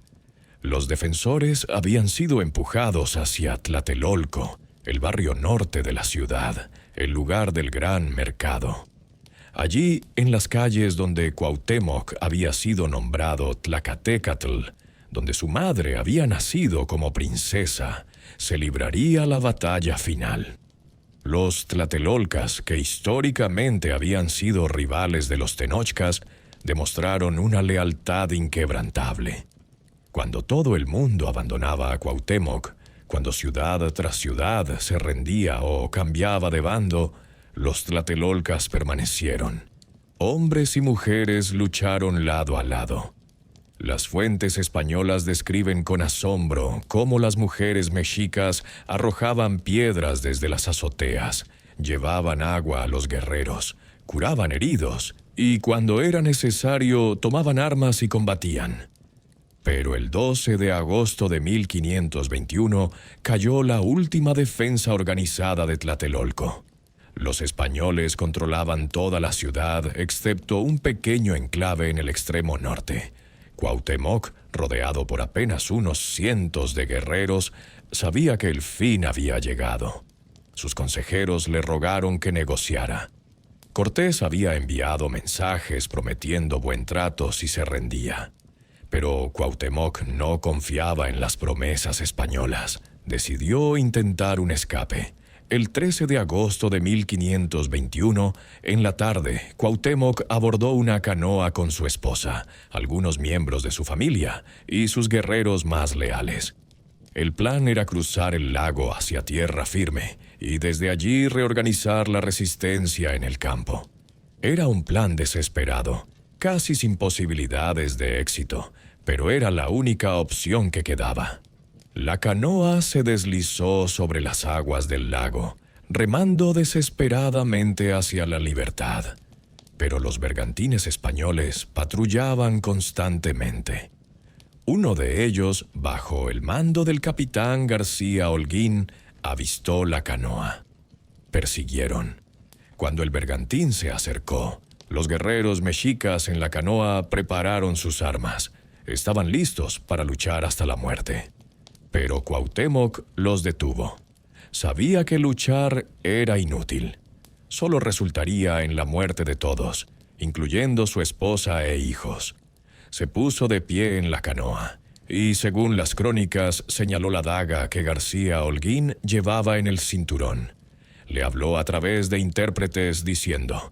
Los defensores habían sido empujados hacia Tlatelolco, el barrio norte de la ciudad, el lugar del gran mercado. Allí, en las calles donde Cuauhtémoc había sido nombrado Tlacatecatl, donde su madre había nacido como princesa, se libraría la batalla final. Los tlatelolcas, que históricamente habían sido rivales de los tenochcas, demostraron una lealtad inquebrantable. Cuando todo el mundo abandonaba a Cuauhtémoc, cuando ciudad tras ciudad se rendía o cambiaba de bando, los tlatelolcas permanecieron. Hombres y mujeres lucharon lado a lado. Las fuentes españolas describen con asombro cómo las mujeres mexicas arrojaban piedras desde las azoteas, llevaban agua a los guerreros, curaban heridos y, cuando era necesario, tomaban armas y combatían. Pero el 12 de agosto de 1521 cayó la última defensa organizada de Tlatelolco. Los españoles controlaban toda la ciudad excepto un pequeño enclave en el extremo norte. Cuauhtémoc, rodeado por apenas unos cientos de guerreros, sabía que el fin había llegado. Sus consejeros le rogaron que negociara. Cortés había enviado mensajes prometiendo buen trato si se rendía. Pero Cuauhtémoc no confiaba en las promesas españolas. Decidió intentar un escape. El 13 de agosto de 1521, en la tarde, Cuauhtémoc abordó una canoa con su esposa, algunos miembros de su familia y sus guerreros más leales. El plan era cruzar el lago hacia tierra firme y desde allí reorganizar la resistencia en el campo. Era un plan desesperado, casi sin posibilidades de éxito, pero era la única opción que quedaba. La canoa se deslizó sobre las aguas del lago, remando desesperadamente hacia la libertad. Pero los bergantines españoles patrullaban constantemente. Uno de ellos, bajo el mando del capitán García Holguín, avistó la canoa. Persiguieron. Cuando el bergantín se acercó, los guerreros mexicas en la canoa prepararon sus armas. Estaban listos para luchar hasta la muerte. Pero Cuauhtémoc los detuvo. Sabía que luchar era inútil. Solo resultaría en la muerte de todos, incluyendo su esposa e hijos. Se puso de pie en la canoa y, según las crónicas, señaló la daga que García Holguín llevaba en el cinturón. Le habló a través de intérpretes diciendo: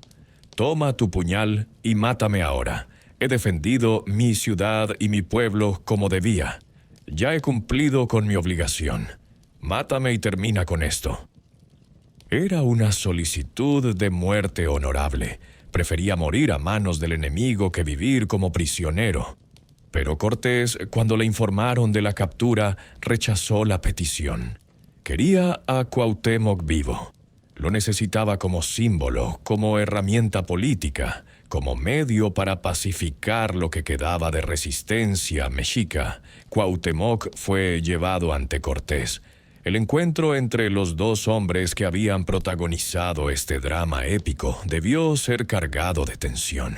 «Toma tu puñal y mátame ahora. He defendido mi ciudad y mi pueblo como debía. Ya he cumplido con mi obligación. Mátame y termina con esto». Era una solicitud de muerte honorable. Prefería morir a manos del enemigo que vivir como prisionero. Pero Cortés, cuando le informaron de la captura, rechazó la petición. Quería a Cuauhtémoc vivo. Lo necesitaba como símbolo, como herramienta política, como medio para pacificar lo que quedaba de resistencia mexica. Cuauhtémoc fue llevado ante Cortés. El encuentro entre los dos hombres que habían protagonizado este drama épico debió ser cargado de tensión.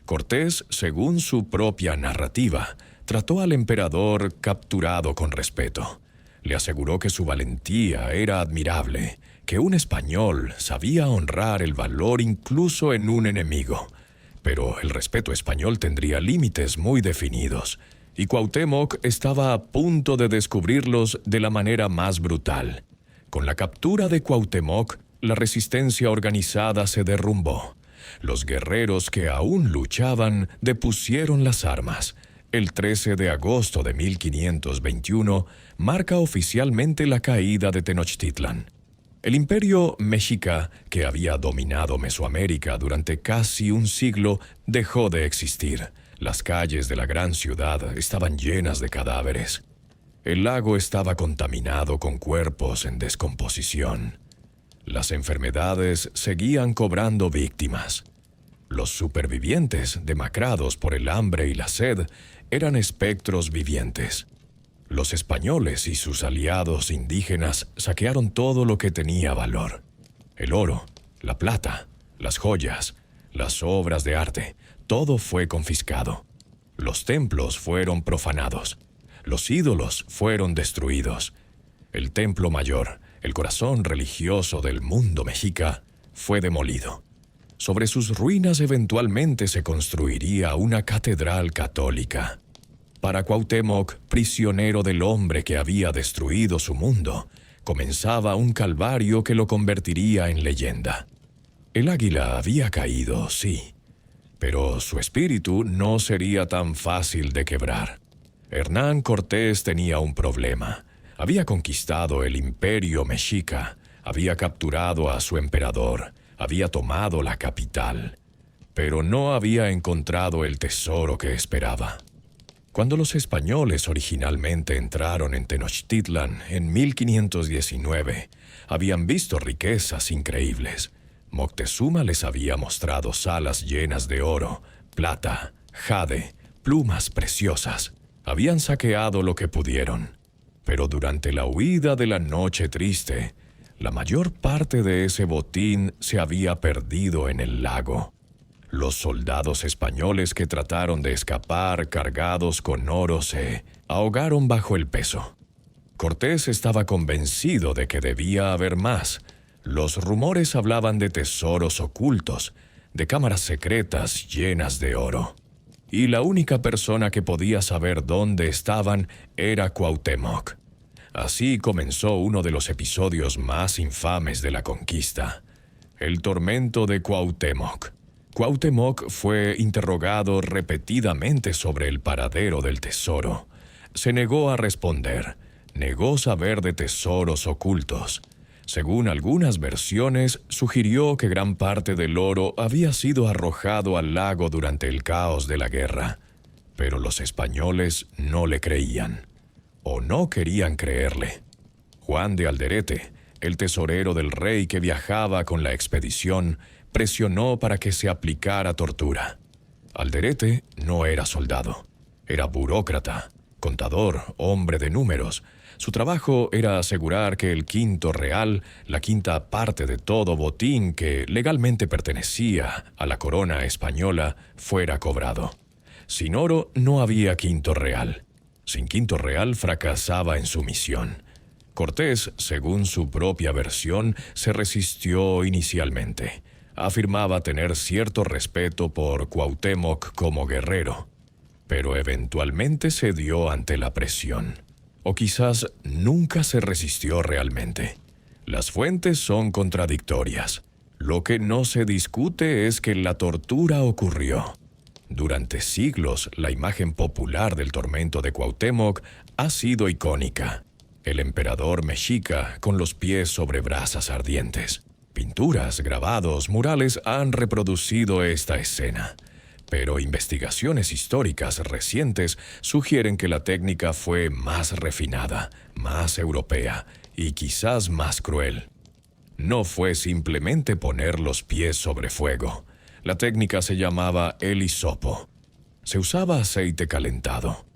Cortés, según su propia narrativa, trató al emperador capturado con respeto. Le aseguró que su valentía era admirable, que un español sabía honrar el valor incluso en un enemigo. Pero el respeto español tendría límites muy definidos, y Cuauhtémoc estaba a punto de descubrirlos de la manera más brutal. Con la captura de Cuauhtémoc, la resistencia organizada se derrumbó. Los guerreros que aún luchaban depusieron las armas. El 13 de agosto de 1521 marca oficialmente la caída de Tenochtitlan. El imperio mexica, que había dominado Mesoamérica durante casi un siglo, dejó de existir. Las calles de la gran ciudad estaban llenas de cadáveres. El lago estaba contaminado con cuerpos en descomposición. Las enfermedades seguían cobrando víctimas. Los supervivientes, demacrados por el hambre y la sed, eran espectros vivientes. Los españoles y sus aliados indígenas saquearon todo lo que tenía valor. El oro, la plata, las joyas, las obras de arte, todo fue confiscado. Los templos fueron profanados. Los ídolos fueron destruidos. El templo mayor, el corazón religioso del mundo mexica, fue demolido. Sobre sus ruinas eventualmente se construiría una catedral católica. Para Cuauhtémoc, prisionero del hombre que había destruido su mundo, comenzaba un calvario que lo convertiría en leyenda. El águila había caído, sí, pero su espíritu no sería tan fácil de quebrar. Hernán Cortés tenía un problema. Había conquistado el imperio mexica, había capturado a su emperador, había tomado la capital, pero no había encontrado el tesoro que esperaba. Cuando los españoles originalmente entraron en Tenochtitlan en 1519, habían visto riquezas increíbles. Moctezuma les había mostrado salas llenas de oro, plata, jade, plumas preciosas. Habían saqueado lo que pudieron. Pero durante la huida de la Noche Triste, la mayor parte de ese botín se había perdido en el lago. Los soldados españoles que trataron de escapar cargados con oro se ahogaron bajo el peso. Cortés estaba convencido de que debía haber más. Los rumores hablaban de tesoros ocultos, de cámaras secretas llenas de oro. Y la única persona que podía saber dónde estaban era Cuauhtémoc. Así comenzó uno de los episodios más infames de la conquista, el tormento de Cuauhtémoc. Cuauhtémoc fue interrogado repetidamente sobre el paradero del tesoro. Se negó a responder, negó saber de tesoros ocultos. Según algunas versiones, sugirió que gran parte del oro había sido arrojado al lago durante el caos de la guerra. Pero los españoles no le creían, o no querían creerle. Juan de Alderete, el tesorero del rey que viajaba con la expedición, presionó para que se aplicara tortura. Alderete no era soldado, era burócrata, contador, hombre de números. Su trabajo era asegurar que el quinto real, la quinta parte de todo botín que legalmente pertenecía a la corona española, fuera cobrado. Sin oro no había quinto real. Sin quinto real fracasaba en su misión. Cortés, según su propia versión, se resistió inicialmente. Afirmaba tener cierto respeto por Cuauhtémoc como guerrero, pero eventualmente cedió ante la presión. O quizás nunca se resistió realmente. Las fuentes son contradictorias. Lo que no se discute es que la tortura ocurrió. Durante siglos, la imagen popular del tormento de Cuauhtémoc ha sido icónica. El emperador mexica con los pies sobre brasas ardientes. Pinturas, grabados, murales han reproducido esta escena. Pero investigaciones históricas recientes sugieren que la técnica fue más refinada, más europea y quizás más cruel. No fue simplemente poner los pies sobre fuego. La técnica se llamaba el hisopo. Se usaba aceite calentado.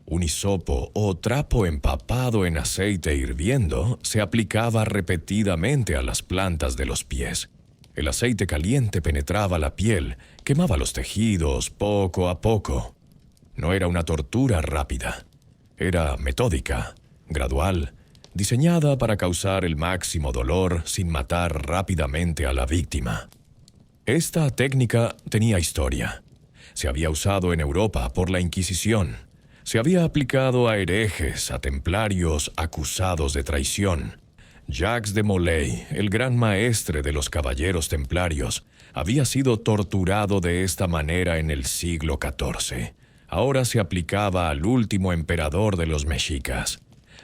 Un hisopo o trapo empapado en aceite hirviendo se aplicaba repetidamente a las plantas de los pies. El aceite caliente penetraba la piel, quemaba los tejidos poco a poco. No era una tortura rápida. Era metódica, gradual, diseñada para causar el máximo dolor sin matar rápidamente a la víctima. Esta técnica tenía historia. Se había usado en Europa por la Inquisición. Se había aplicado a herejes, a templarios acusados de traición. Jacques de Molay, el gran maestre de los caballeros templarios, había sido torturado de esta manera en el siglo XIV. Ahora se aplicaba al último emperador de los mexicas.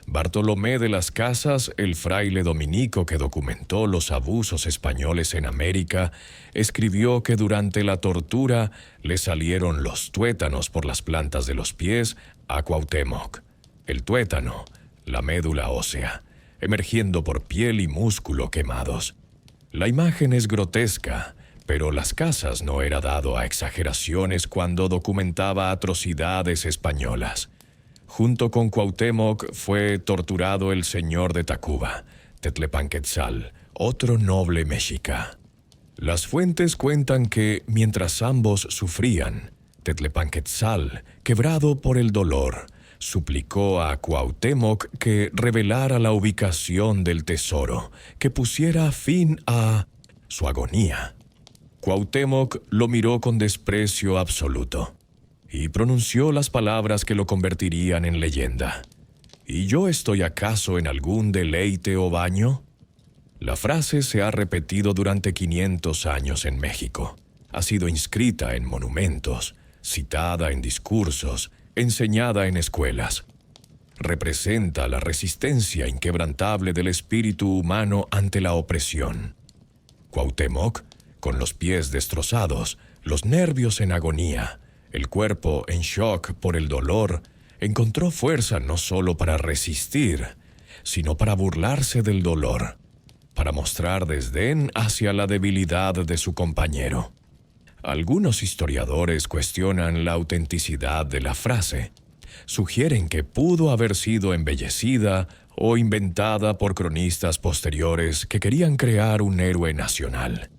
Bartolomé de las Casas, el fraile dominico que documentó los abusos españoles en América, escribió que durante la tortura le salieron los tuétanos por las plantas de los pies a Cuauhtémoc. El tuétano, la médula ósea, emergiendo por piel y músculo quemados. La imagen es grotesca, pero Las Casas no era dado a exageraciones cuando documentaba atrocidades españolas. Junto con Cuauhtémoc fue torturado el señor de Tacuba, Tetlepanquetzal, otro noble mexica. Las fuentes cuentan que, mientras ambos sufrían, Tetlepanquetzal, quebrado por el dolor, suplicó a Cuauhtémoc que revelara la ubicación del tesoro, que pusiera fin a su agonía. Cuauhtémoc lo miró con desprecio absoluto y pronunció las palabras que lo convertirían en leyenda. ¿Y yo estoy acaso en algún deleite o baño? La frase se ha repetido durante 500 años en México. Ha sido inscrita en monumentos, citada en discursos, enseñada en escuelas. Representa la resistencia inquebrantable del espíritu humano ante la opresión. Cuauhtémoc, con los pies destrozados, los nervios en agonía, el cuerpo en shock por el dolor, encontró fuerza no solo para resistir, sino para burlarse del dolor, para mostrar desdén hacia la debilidad de su compañero. Algunos historiadores cuestionan la autenticidad de la frase. Sugieren que pudo haber sido embellecida o inventada por cronistas posteriores que querían crear un héroe nacional.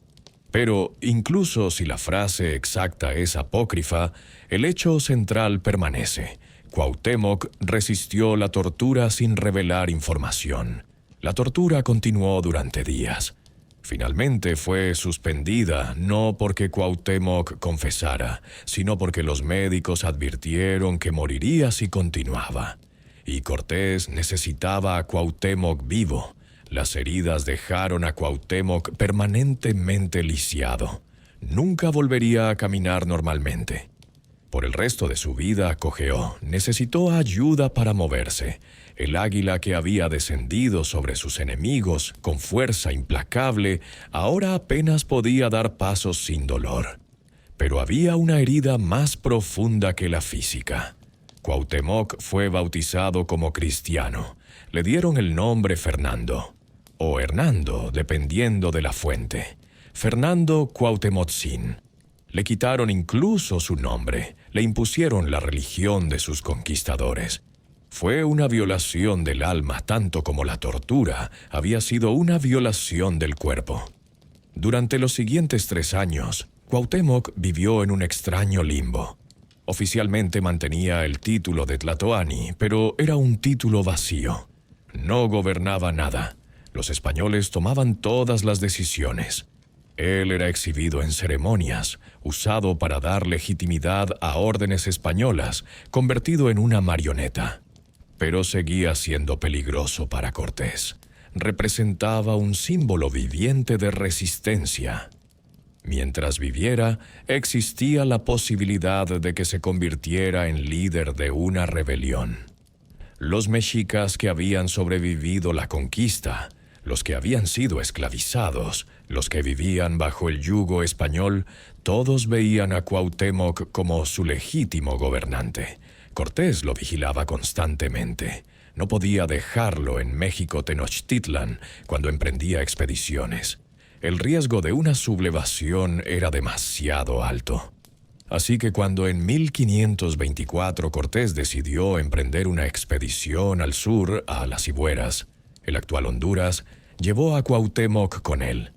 Pero, incluso si la frase exacta es apócrifa, el hecho central permanece. Cuauhtémoc resistió la tortura sin revelar información. La tortura continuó durante días. Finalmente fue suspendida, no porque Cuauhtémoc confesara, sino porque los médicos advirtieron que moriría si continuaba. Y Cortés necesitaba a Cuauhtémoc vivo. Las heridas dejaron a Cuauhtémoc permanentemente lisiado. Nunca volvería a caminar normalmente. Por el resto de su vida cojeó, necesitó ayuda para moverse. El águila que había descendido sobre sus enemigos con fuerza implacable, ahora apenas podía dar pasos sin dolor. Pero había una herida más profunda que la física. Cuauhtémoc fue bautizado como cristiano. Le dieron el nombre Fernando, o Hernando, dependiendo de la fuente. Fernando Cuauhtémotzin. Le quitaron incluso su nombre, le impusieron la religión de sus conquistadores. Fue una violación del alma tanto como la tortura había sido una violación del cuerpo. Durante los siguientes 3 años, Cuauhtémoc vivió en un extraño limbo. Oficialmente mantenía el título de Tlatoani, pero era un título vacío. No gobernaba nada. Los españoles tomaban todas las decisiones. Él era exhibido en ceremonias, usado para dar legitimidad a órdenes españolas, convertido en una marioneta. Pero seguía siendo peligroso para Cortés. Representaba un símbolo viviente de resistencia. Mientras viviera, existía la posibilidad de que se convirtiera en líder de una rebelión. Los mexicas que habían sobrevivido la conquista, los que habían sido esclavizados, los que vivían bajo el yugo español, todos veían a Cuauhtémoc como su legítimo gobernante. Cortés lo vigilaba constantemente. No podía dejarlo en México Tenochtitlan cuando emprendía expediciones. El riesgo de una sublevación era demasiado alto. Así que cuando en 1524 Cortés decidió emprender una expedición al sur, a las Cibueras, el actual Honduras, llevó a Cuauhtémoc con él.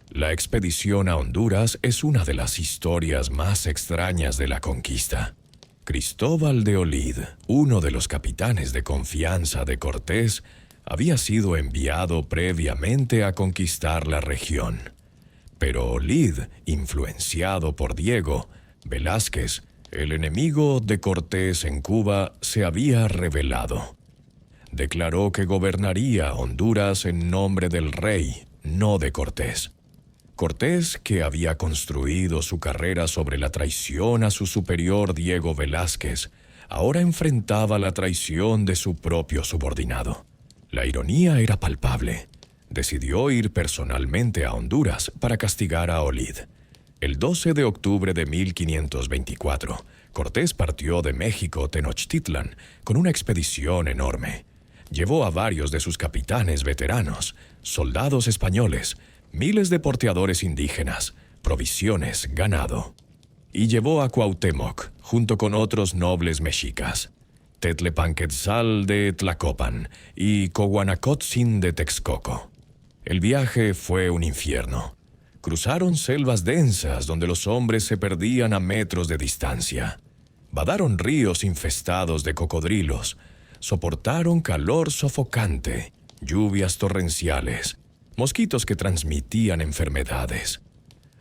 La expedición a Honduras es una de las historias más extrañas de la conquista. Cristóbal de Olid, uno de los capitanes de confianza de Cortés, había sido enviado previamente a conquistar la región. Pero Olid, influenciado por Diego Velázquez, el enemigo de Cortés en Cuba, se había rebelado. Declaró que gobernaría Honduras en nombre del rey, no de Cortés. Cortés, que había construido su carrera sobre la traición a su superior Diego Velázquez, ahora enfrentaba la traición de su propio subordinado. La ironía era palpable. Decidió ir personalmente a Honduras para castigar a Olid. El 12 de octubre de 1524, Cortés partió de México Tenochtitlan con una expedición enorme. Llevó a varios de sus capitanes veteranos, soldados españoles, miles de porteadores indígenas, provisiones, ganado. Y llevó a Cuauhtémoc, junto con otros nobles mexicas, Tetlepanquetzal de Tlacopan y Coguanacotzin de Texcoco. El viaje fue un infierno. Cruzaron selvas densas donde los hombres se perdían a metros de distancia. Vadaron ríos infestados de cocodrilos. Soportaron calor sofocante, lluvias torrenciales, mosquitos que transmitían enfermedades.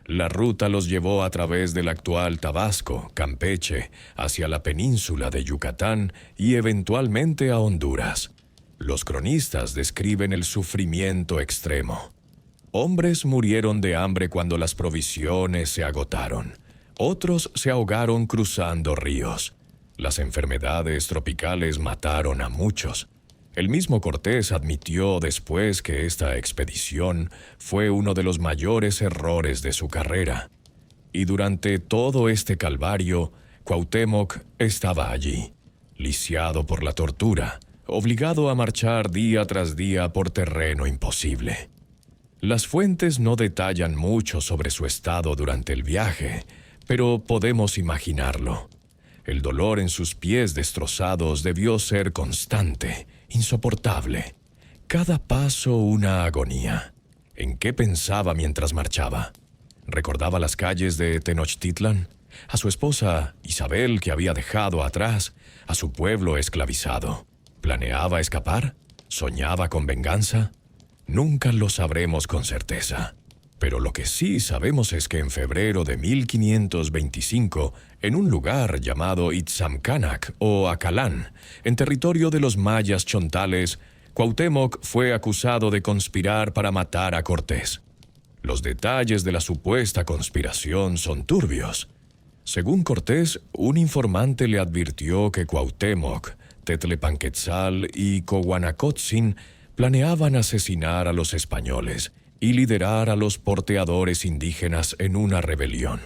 La ruta los llevó a través del actual Tabasco, Campeche, hacia la península de Yucatán y eventualmente a Honduras. Los cronistas describen el sufrimiento extremo. Hombres murieron de hambre cuando las provisiones se agotaron. Otros se ahogaron cruzando ríos. Las enfermedades tropicales mataron a muchos. El mismo Cortés admitió después que esta expedición fue uno de los mayores errores de su carrera. Y durante todo este calvario, Cuauhtémoc estaba allí, lisiado por la tortura, obligado a marchar día tras día por terreno imposible. Las fuentes no detallan mucho sobre su estado durante el viaje, pero podemos imaginarlo. El dolor en sus pies destrozados debió ser constante, insoportable. Cada paso una agonía. ¿En qué pensaba mientras marchaba? ¿Recordaba las calles de Tenochtitlan? ¿A su esposa Isabel que había dejado atrás? ¿A su pueblo esclavizado? ¿Planeaba escapar? ¿Soñaba con venganza? Nunca lo sabremos con certeza. Pero lo que sí sabemos es que en febrero de 1525, en un lugar llamado Itzamcánac o Acalán, en territorio de los mayas chontales, Cuauhtémoc fue acusado de conspirar para matar a Cortés. Los detalles de la supuesta conspiración son turbios. Según Cortés, un informante le advirtió que Cuauhtémoc, Tetlepanquetzal y Coguanacotzin planeaban asesinar a los españoles y liderar a los porteadores indígenas en una rebelión.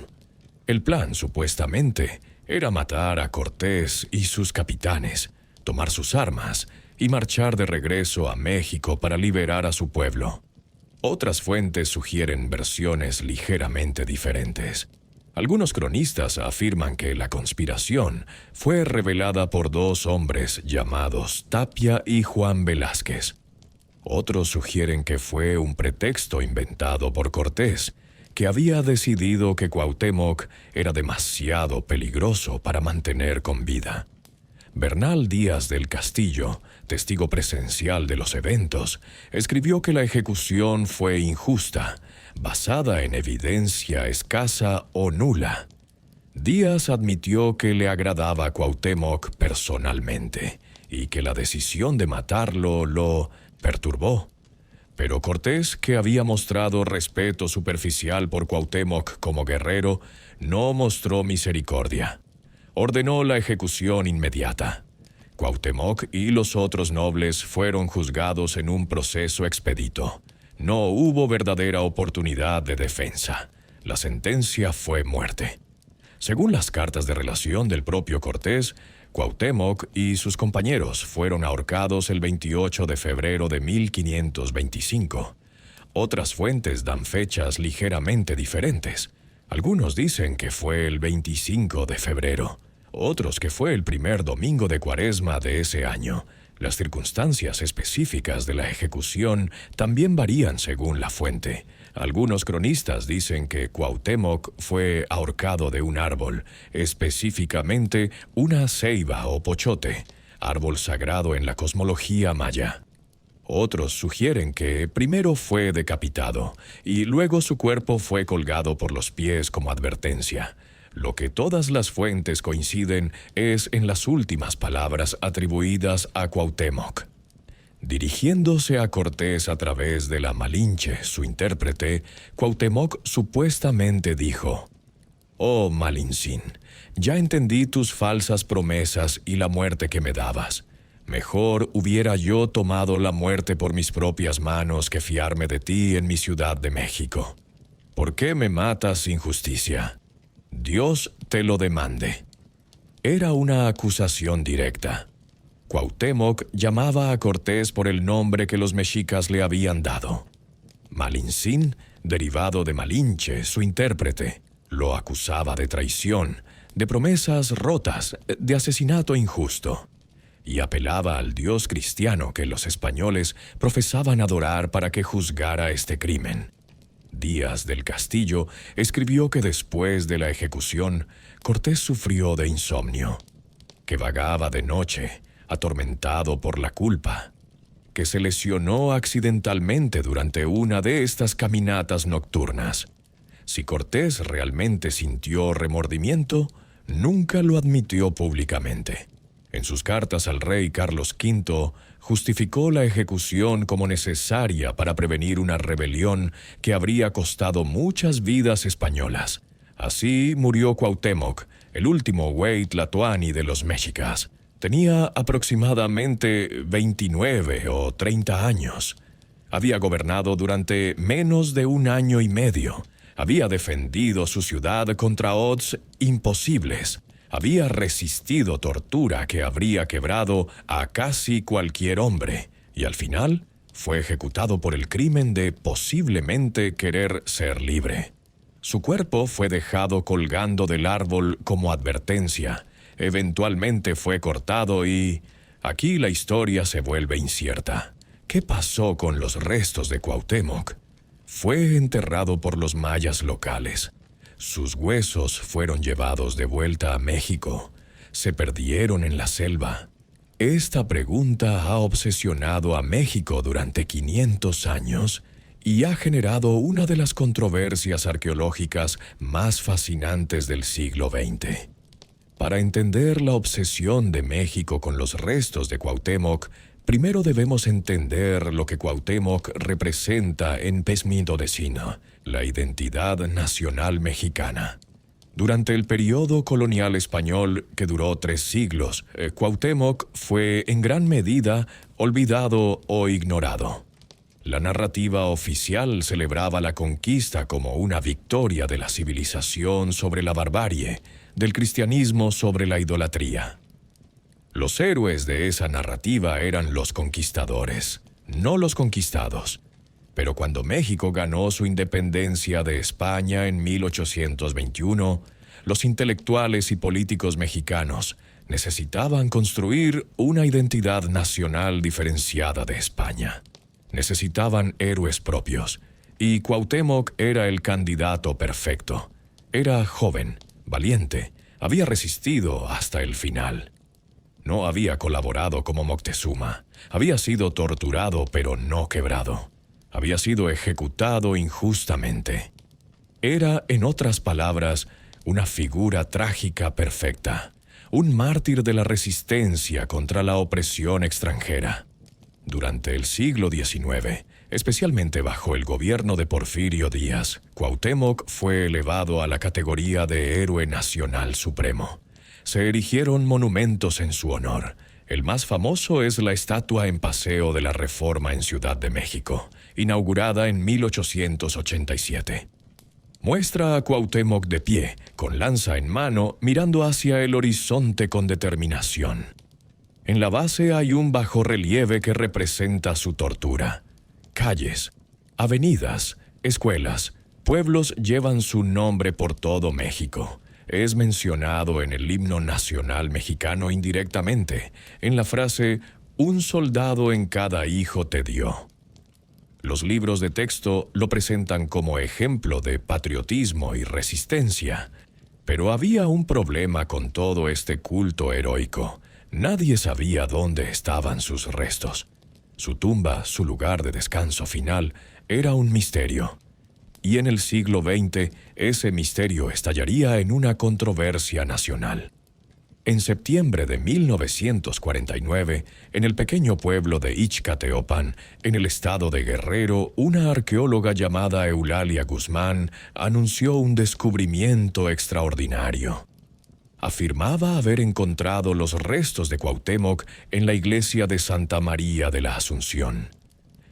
El plan, supuestamente, era matar a Cortés y sus capitanes, tomar sus armas y marchar de regreso a México para liberar a su pueblo. Otras fuentes sugieren versiones ligeramente diferentes. Algunos cronistas afirman que la conspiración fue revelada por dos hombres llamados Tapia y Juan Velázquez. Otros sugieren que fue un pretexto inventado por Cortés, que había decidido que Cuauhtémoc era demasiado peligroso para mantener con vida. Bernal Díaz del Castillo, testigo presencial de los eventos, escribió que la ejecución fue injusta, basada en evidencia escasa o nula. Díaz admitió que le agradaba a Cuauhtémoc personalmente y que la decisión de matarlo lo perturbó. Pero Cortés, que había mostrado respeto superficial por Cuauhtémoc como guerrero, no mostró misericordia. Ordenó la ejecución inmediata. Cuauhtémoc y los otros nobles fueron juzgados en un proceso expedito. No hubo verdadera oportunidad de defensa. La sentencia fue muerte. Según las cartas de relación del propio Cortés, Cuauhtémoc y sus compañeros fueron ahorcados el 28 de febrero de 1525. Otras fuentes dan fechas ligeramente diferentes. Algunos dicen que fue el 25 de febrero, otros que fue el primer domingo de Cuaresma de ese año. Las circunstancias específicas de la ejecución también varían según la fuente. Algunos cronistas dicen que Cuauhtémoc fue ahorcado de un árbol, específicamente una ceiba o pochote, árbol sagrado en la cosmología maya. Otros sugieren que primero fue decapitado y luego su cuerpo fue colgado por los pies como advertencia. Lo que todas las fuentes coinciden es en las últimas palabras atribuidas a Cuauhtémoc. Dirigiéndose a Cortés a través de la Malinche, su intérprete, Cuauhtémoc supuestamente dijo: «Oh Malincín, ya entendí tus falsas promesas y la muerte que me dabas. Mejor hubiera yo tomado la muerte por mis propias manos que fiarme de ti en mi Ciudad de México. ¿Por qué me matas sin justicia? Dios te lo demande». Era una acusación directa. Cuauhtémoc llamaba a Cortés por el nombre que los mexicas le habían dado. Malincín, derivado de Malinche, su intérprete, lo acusaba de traición, de promesas rotas, de asesinato injusto, y apelaba al Dios cristiano que los españoles profesaban adorar para que juzgara este crimen. Díaz del Castillo escribió que después de la ejecución, Cortés sufrió de insomnio, que vagaba de noche, atormentado por la culpa, que se lesionó accidentalmente durante una de estas caminatas nocturnas. Si Cortés realmente sintió remordimiento, nunca lo admitió públicamente. En sus cartas al rey Carlos V, justificó la ejecución como necesaria para prevenir una rebelión que habría costado muchas vidas españolas. Así murió Cuauhtémoc, el último güey tlatoani de los mexicas. Tenía aproximadamente 29 o 30 años. Había gobernado durante menos de un año y medio. Había defendido su ciudad contra odds imposibles. Había resistido tortura que habría quebrado a casi cualquier hombre. Y al final fue ejecutado por el crimen de posiblemente querer ser libre. Su cuerpo fue dejado colgando del árbol como advertencia. Eventualmente fue cortado y aquí la historia se vuelve incierta. ¿Qué pasó con los restos de Cuauhtémoc? Fue enterrado por los mayas locales. Sus huesos fueron llevados de vuelta a México. Se perdieron en la selva. Esta pregunta ha obsesionado a México durante 500 años y ha generado una de las controversias arqueológicas más fascinantes del siglo XX. Para entender la obsesión de México con los restos de Cuauhtémoc, primero debemos entender lo que Cuauhtémoc representa en Pesmidodecina, la identidad nacional mexicana. Durante el periodo colonial español, que duró 3 siglos, Cuauhtémoc fue en gran medida olvidado o ignorado. La narrativa oficial celebraba la conquista como una victoria de la civilización sobre la barbarie, del cristianismo sobre la idolatría. Los héroes de esa narrativa eran los conquistadores, no los conquistados. Pero cuando México ganó su independencia de España en 1821, los intelectuales y políticos mexicanos necesitaban construir una identidad nacional diferenciada de España. Necesitaban héroes propios, y Cuauhtémoc era el candidato perfecto. Era joven, valiente, había resistido hasta el final. No había colaborado como Moctezuma, había sido torturado pero no quebrado. Había sido ejecutado injustamente. Era, en otras palabras, una figura trágica perfecta, un mártir de la resistencia contra la opresión extranjera. Durante el siglo XIX, especialmente bajo el gobierno de Porfirio Díaz, Cuauhtémoc fue elevado a la categoría de héroe nacional supremo. Se erigieron monumentos en su honor. El más famoso es la estatua en Paseo de la Reforma en Ciudad de México, inaugurada en 1887. Muestra a Cuauhtémoc de pie, con lanza en mano, mirando hacia el horizonte con determinación. En la base hay un bajorrelieve que representa su tortura. Calles, avenidas, escuelas, pueblos llevan su nombre por todo México. Es mencionado en el himno nacional mexicano indirectamente, en la frase «Un soldado en cada hijo te dio». Los libros de texto lo presentan como ejemplo de patriotismo y resistencia. Pero había un problema con todo este culto heroico. Nadie sabía dónde estaban sus restos. Su tumba, su lugar de descanso final, era un misterio. Y en el siglo XX, ese misterio estallaría en una controversia nacional. En septiembre de 1949, en el pequeño pueblo de Ixcateopan, en el estado de Guerrero, una arqueóloga llamada Eulalia Guzmán anunció un descubrimiento extraordinario. Afirmaba haber encontrado los restos de Cuauhtémoc en la iglesia de Santa María de la Asunción.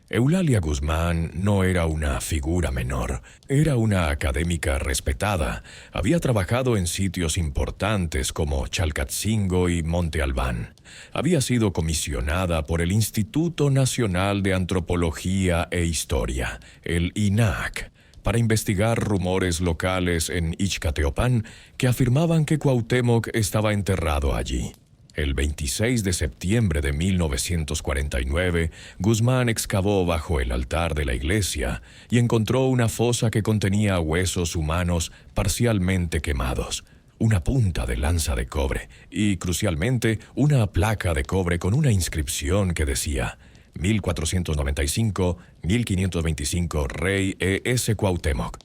Eulalia Guzmán no era una figura menor, era una académica respetada. Había trabajado en sitios importantes como Chalcatzingo y Monte Albán. Había sido comisionada por el Instituto Nacional de Antropología e Historia, el INAH, para investigar rumores locales en Ixcateopan que afirmaban que Cuauhtémoc estaba enterrado allí. El 26 de septiembre de 1949, Guzmán excavó bajo el altar de la iglesia y encontró una fosa que contenía huesos humanos parcialmente quemados, una punta de lanza de cobre y, crucialmente, una placa de cobre con una inscripción que decía 1495-1525 Rey E.S. Cuauhtémoc.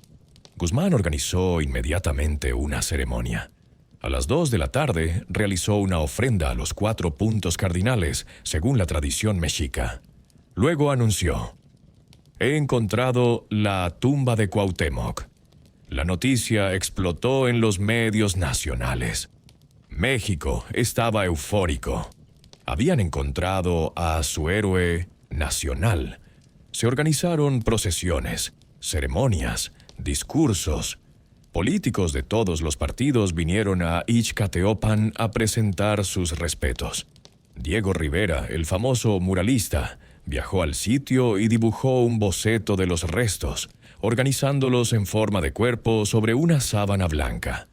Guzmán organizó inmediatamente una ceremonia. A las 2 de la tarde realizó una ofrenda a los 4 puntos cardinales, según la tradición mexica. Luego anunció: «He encontrado la tumba de Cuauhtémoc». La noticia explotó en los medios nacionales. México estaba eufórico. Habían encontrado a su héroe nacional. Se organizaron procesiones, ceremonias, discursos. Políticos de todos los partidos vinieron a Ixcateopan a presentar sus respetos. Diego Rivera, el famoso muralista, viajó al sitio y dibujó un boceto de los restos, organizándolos en forma de cuerpo sobre una sábana blanca.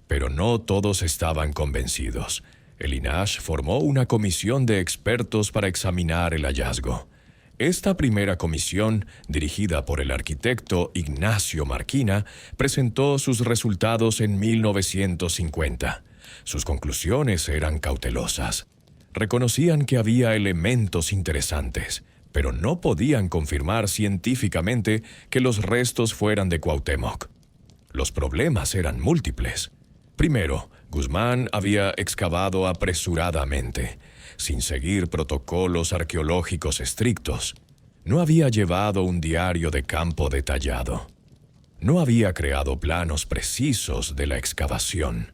Pero no todos estaban convencidos. El INAH formó una comisión de expertos para examinar el hallazgo. Esta primera comisión, dirigida por el arquitecto Ignacio Marquina, presentó sus resultados en 1950. Sus conclusiones eran cautelosas. Reconocían que había elementos interesantes, pero no podían confirmar científicamente que los restos fueran de Cuauhtémoc. Los problemas eran múltiples. Primero, Guzmán había excavado apresuradamente, sin seguir protocolos arqueológicos estrictos. No había llevado un diario de campo detallado. No había creado planos precisos de la excavación.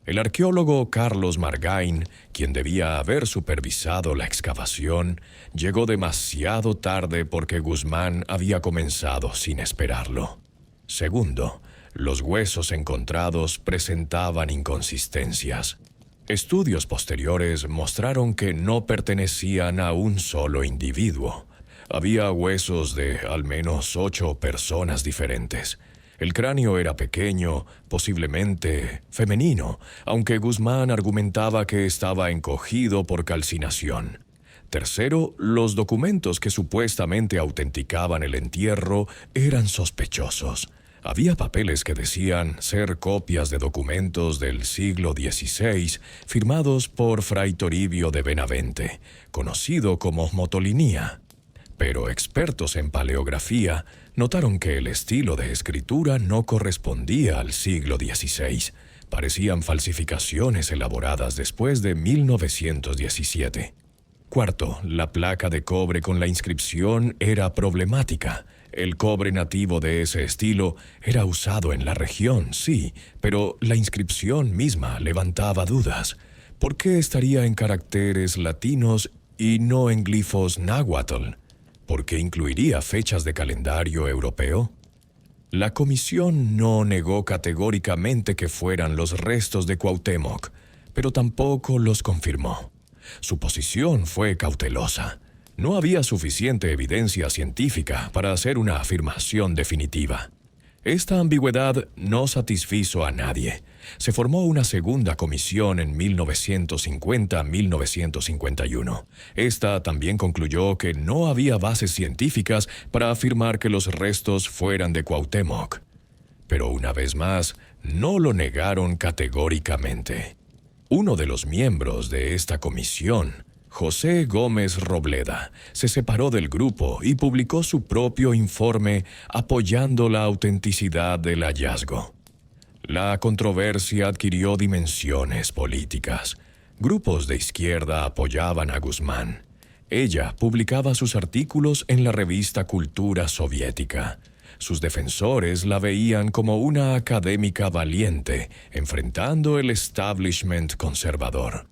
El arqueólogo Carlos Margain, quien debía haber supervisado la excavación, llegó demasiado tarde porque Guzmán había comenzado sin esperarlo. Segundo, los huesos encontrados presentaban inconsistencias. Estudios posteriores mostraron que no pertenecían a un solo individuo. Había huesos de al menos 8 personas diferentes. El cráneo era pequeño, posiblemente femenino, aunque Guzmán argumentaba que estaba encogido por calcinación. Tercero, los documentos que supuestamente autenticaban el entierro eran sospechosos. Había papeles que decían ser copias de documentos del siglo XVI firmados por Fray Toribio de Benavente, conocido como Motolinía. Pero expertos en paleografía notaron que el estilo de escritura no correspondía al siglo XVI. Parecían falsificaciones elaboradas después de 1917. Cuarto, la placa de cobre con la inscripción era problemática. El cobre nativo de ese estilo era usado en la región, sí, pero la inscripción misma levantaba dudas. ¿Por qué estaría en caracteres latinos y no en glifos náhuatl? ¿Por qué incluiría fechas de calendario europeo? La comisión no negó categóricamente que fueran los restos de Cuauhtémoc, pero tampoco los confirmó. Su posición fue cautelosa. No había suficiente evidencia científica para hacer una afirmación definitiva. Esta ambigüedad no satisfizo a nadie. Se formó una segunda comisión en 1950-1951. Esta también concluyó que no había bases científicas para afirmar que los restos fueran de Cuauhtémoc. Pero una vez más, no lo negaron categóricamente. Uno de los miembros de esta comisión, José Gómez Robleda, se separó del grupo y publicó su propio informe apoyando la autenticidad del hallazgo. La controversia adquirió dimensiones políticas. Grupos de izquierda apoyaban a Guzmán. Ella publicaba sus artículos en la revista Cultura Soviética. Sus defensores la veían como una académica valiente, enfrentando el establishment conservador.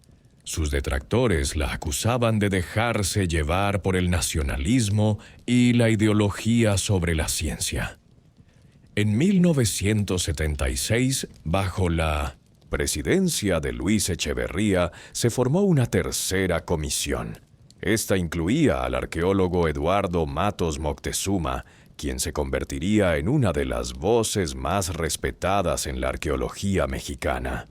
Sus detractores la acusaban de dejarse llevar por el nacionalismo y la ideología sobre la ciencia. En 1976, bajo la presidencia de Luis Echeverría, se formó una tercera comisión. Esta incluía al arqueólogo Eduardo Matos Moctezuma, quien se convertiría en una de las voces más respetadas en la arqueología mexicana.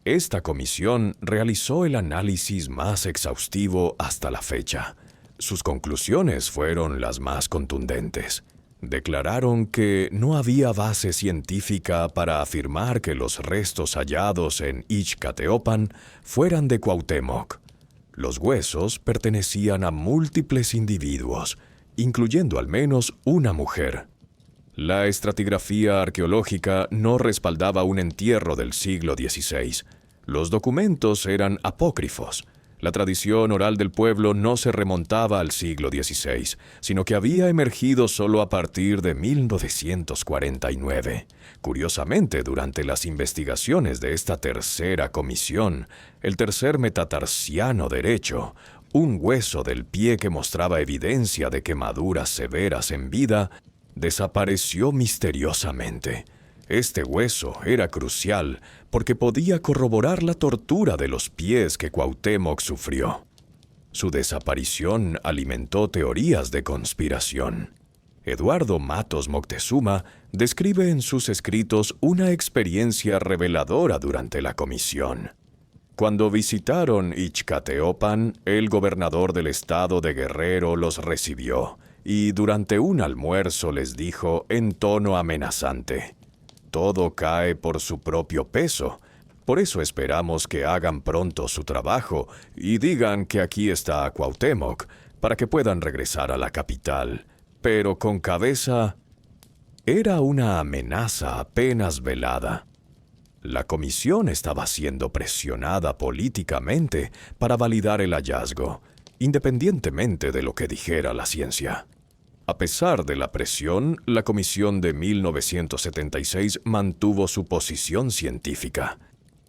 Esta comisión realizó el análisis más exhaustivo hasta la fecha. Sus conclusiones fueron las más contundentes. Declararon que no había base científica para afirmar que los restos hallados en Ixcateopan fueran de Cuauhtémoc. Los huesos pertenecían a múltiples individuos, incluyendo al menos una mujer. La estratigrafía arqueológica no respaldaba un entierro del siglo XVI. Los documentos eran apócrifos. La tradición oral del pueblo no se remontaba al siglo XVI, sino que había emergido solo a partir de 1949. Curiosamente, durante las investigaciones de esta tercera comisión, el tercer metatarsiano derecho, un hueso del pie que mostraba evidencia de quemaduras severas en vida, desapareció misteriosamente. Este hueso era crucial porque podía corroborar la tortura de los pies que Cuauhtémoc sufrió. Su desaparición alimentó teorías de conspiración. Eduardo Matos Moctezuma describe en sus escritos una experiencia reveladora durante la comisión. Cuando visitaron Ixcateopan, el gobernador del estado de Guerrero los recibió y durante un almuerzo les dijo en tono amenazante: «Todo cae por su propio peso. Por eso esperamos que hagan pronto su trabajo y digan que aquí está Cuauhtémoc, para que puedan regresar a la capital. Pero con cabeza». Era una amenaza apenas velada. La comisión estaba siendo presionada políticamente para validar el hallazgo, independientemente de lo que dijera la ciencia. A pesar de la presión, la comisión de 1976 mantuvo su posición científica.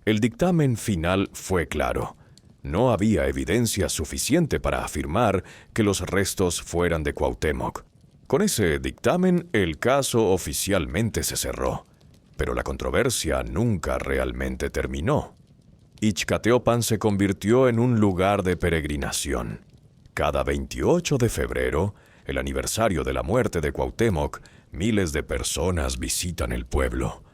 El dictamen final fue claro. No había evidencia suficiente para afirmar que los restos fueran de Cuauhtémoc. Con ese dictamen, el caso oficialmente se cerró. Pero la controversia nunca realmente terminó. Ixcateopan se convirtió en un lugar de peregrinación. Cada 28 de febrero, el aniversario de la muerte de Cuauhtémoc, miles de personas visitan el pueblo.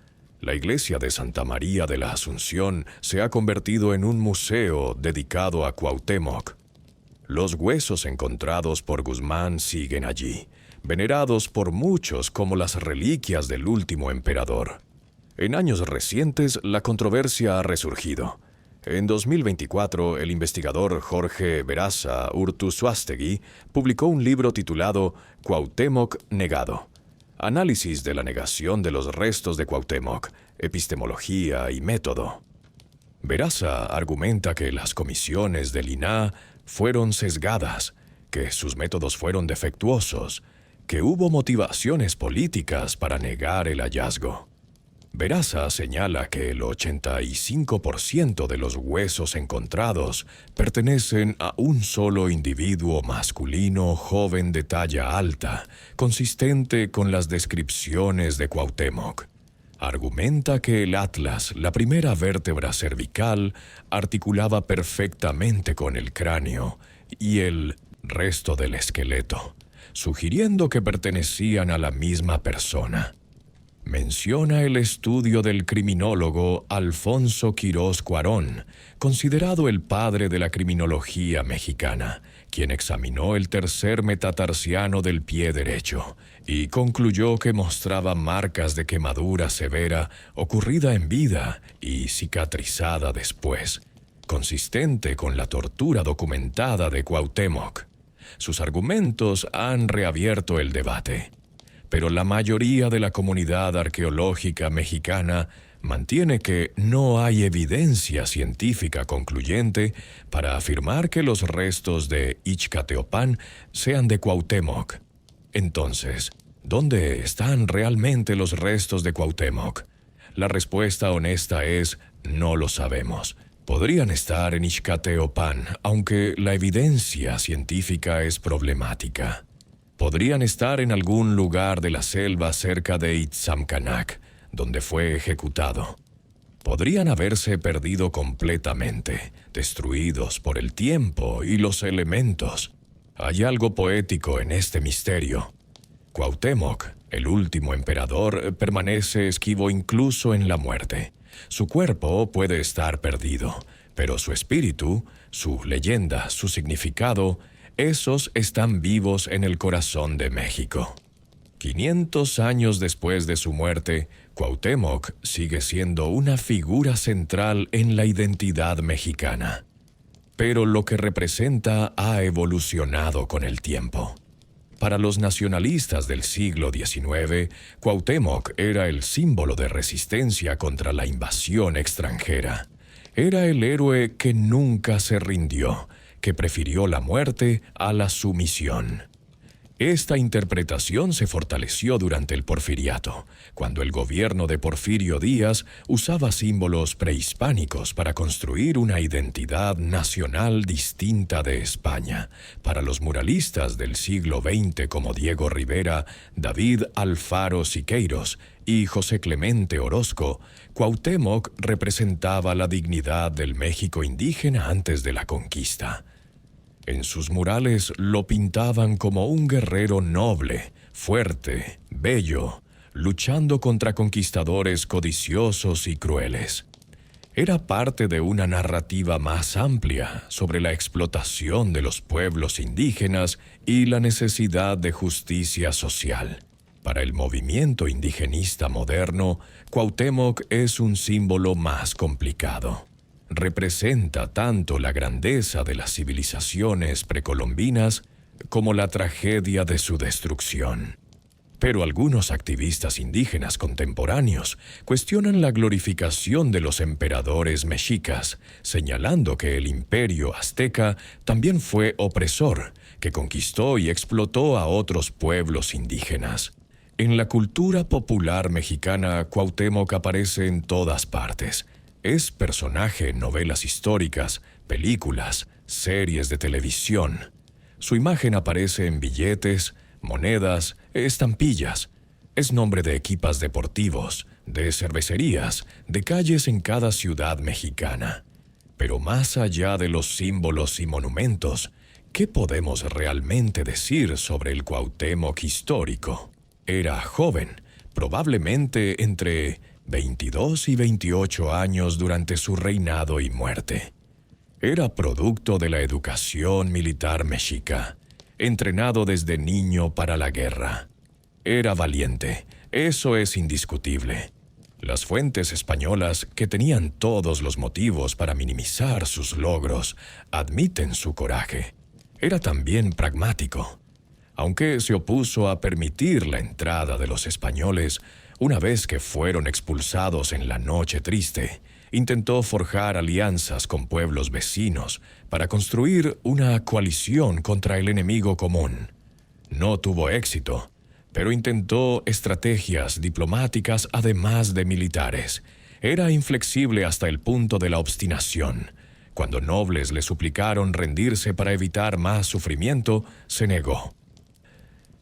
La iglesia de Santa María de la Asunción se ha convertido en un museo dedicado a Cuauhtémoc. Los huesos encontrados por Guzmán siguen allí, venerados por muchos como las reliquias del último emperador. En años recientes, la controversia ha resurgido. En 2024, el investigador Jorge Veraza Urtuzuastegui publicó un libro titulado Cuauhtémoc negado. Análisis de la negación de los restos de Cuauhtémoc, epistemología y método. Veraza argumenta que las comisiones del INAH fueron sesgadas, que sus métodos fueron defectuosos, que hubo motivaciones políticas para negar el hallazgo. Veraza señala que el 85% de los huesos encontrados pertenecen a un solo individuo masculino joven de talla alta, consistente con las descripciones de Cuauhtémoc. Argumenta que el atlas, la primera vértebra cervical, articulaba perfectamente con el cráneo y el resto del esqueleto, sugiriendo que pertenecían a la misma persona. Menciona el estudio del criminólogo Alfonso Quirós Cuarón, considerado el padre de la criminología mexicana, quien examinó el tercer metatarsiano del pie derecho y concluyó que mostraba marcas de quemadura severa ocurrida en vida y cicatrizada después, consistente con la tortura documentada de Cuauhtémoc. Sus argumentos han reabierto el debate, pero la mayoría de la comunidad arqueológica mexicana mantiene que no hay evidencia científica concluyente para afirmar que los restos de Ixcateopan sean de Cuauhtémoc. Entonces, ¿dónde están realmente los restos de Cuauhtémoc? La respuesta honesta es: no lo sabemos. Podrían estar en Ixcateopan, aunque la evidencia científica es problemática. Podrían estar en algún lugar de la selva cerca de Itzamcanac, donde fue ejecutado. Podrían haberse perdido completamente, destruidos por el tiempo y los elementos. Hay algo poético en este misterio. Cuauhtémoc, el último emperador, permanece esquivo incluso en la muerte. Su cuerpo puede estar perdido, pero su espíritu, su leyenda, su significado, esos están vivos en el corazón de México. 500 años después de su muerte, Cuauhtémoc sigue siendo una figura central en la identidad mexicana. Pero lo que representa ha evolucionado con el tiempo. Para los nacionalistas del siglo XIX, Cuauhtémoc era el símbolo de resistencia contra la invasión extranjera. Era el héroe que nunca se rindió, que prefirió la muerte a la sumisión. Esta interpretación se fortaleció durante el Porfiriato, cuando el gobierno de Porfirio Díaz usaba símbolos prehispánicos para construir una identidad nacional distinta de España. Para los muralistas del siglo XX como Diego Rivera, David Alfaro Siqueiros y José Clemente Orozco, Cuauhtémoc representaba la dignidad del México indígena antes de la conquista. En sus murales lo pintaban como un guerrero noble, fuerte, bello, luchando contra conquistadores codiciosos y crueles. Era parte de una narrativa más amplia sobre la explotación de los pueblos indígenas y la necesidad de justicia social. Para el movimiento indigenista moderno, Cuauhtémoc es un símbolo más complicado. Representa tanto la grandeza de las civilizaciones precolombinas como la tragedia de su destrucción. Pero algunos activistas indígenas contemporáneos cuestionan la glorificación de los emperadores mexicas, señalando que el imperio azteca también fue opresor, que conquistó y explotó a otros pueblos indígenas. En la cultura popular mexicana, Cuauhtémoc aparece en todas partes. Es personaje en novelas históricas, películas, series de televisión. Su imagen aparece en billetes, monedas, estampillas. Es nombre de equipos deportivos, de cervecerías, de calles en cada ciudad mexicana. Pero más allá de los símbolos y monumentos, ¿qué podemos realmente decir sobre el Cuauhtémoc histórico? Era joven, probablemente entre 22 y 28 años durante su reinado y muerte. Era producto de la educación militar mexica, entrenado desde niño para la guerra. Era valiente, eso es indiscutible. Las fuentes españolas, que tenían todos los motivos para minimizar sus logros, admiten su coraje. Era también pragmático. Aunque se opuso a permitir la entrada de los españoles, una vez que fueron expulsados en la Noche Triste, intentó forjar alianzas con pueblos vecinos para construir una coalición contra el enemigo común. No tuvo éxito, pero intentó estrategias diplomáticas además de militares. Era inflexible hasta el punto de la obstinación. Cuando nobles le suplicaron rendirse para evitar más sufrimiento, se negó.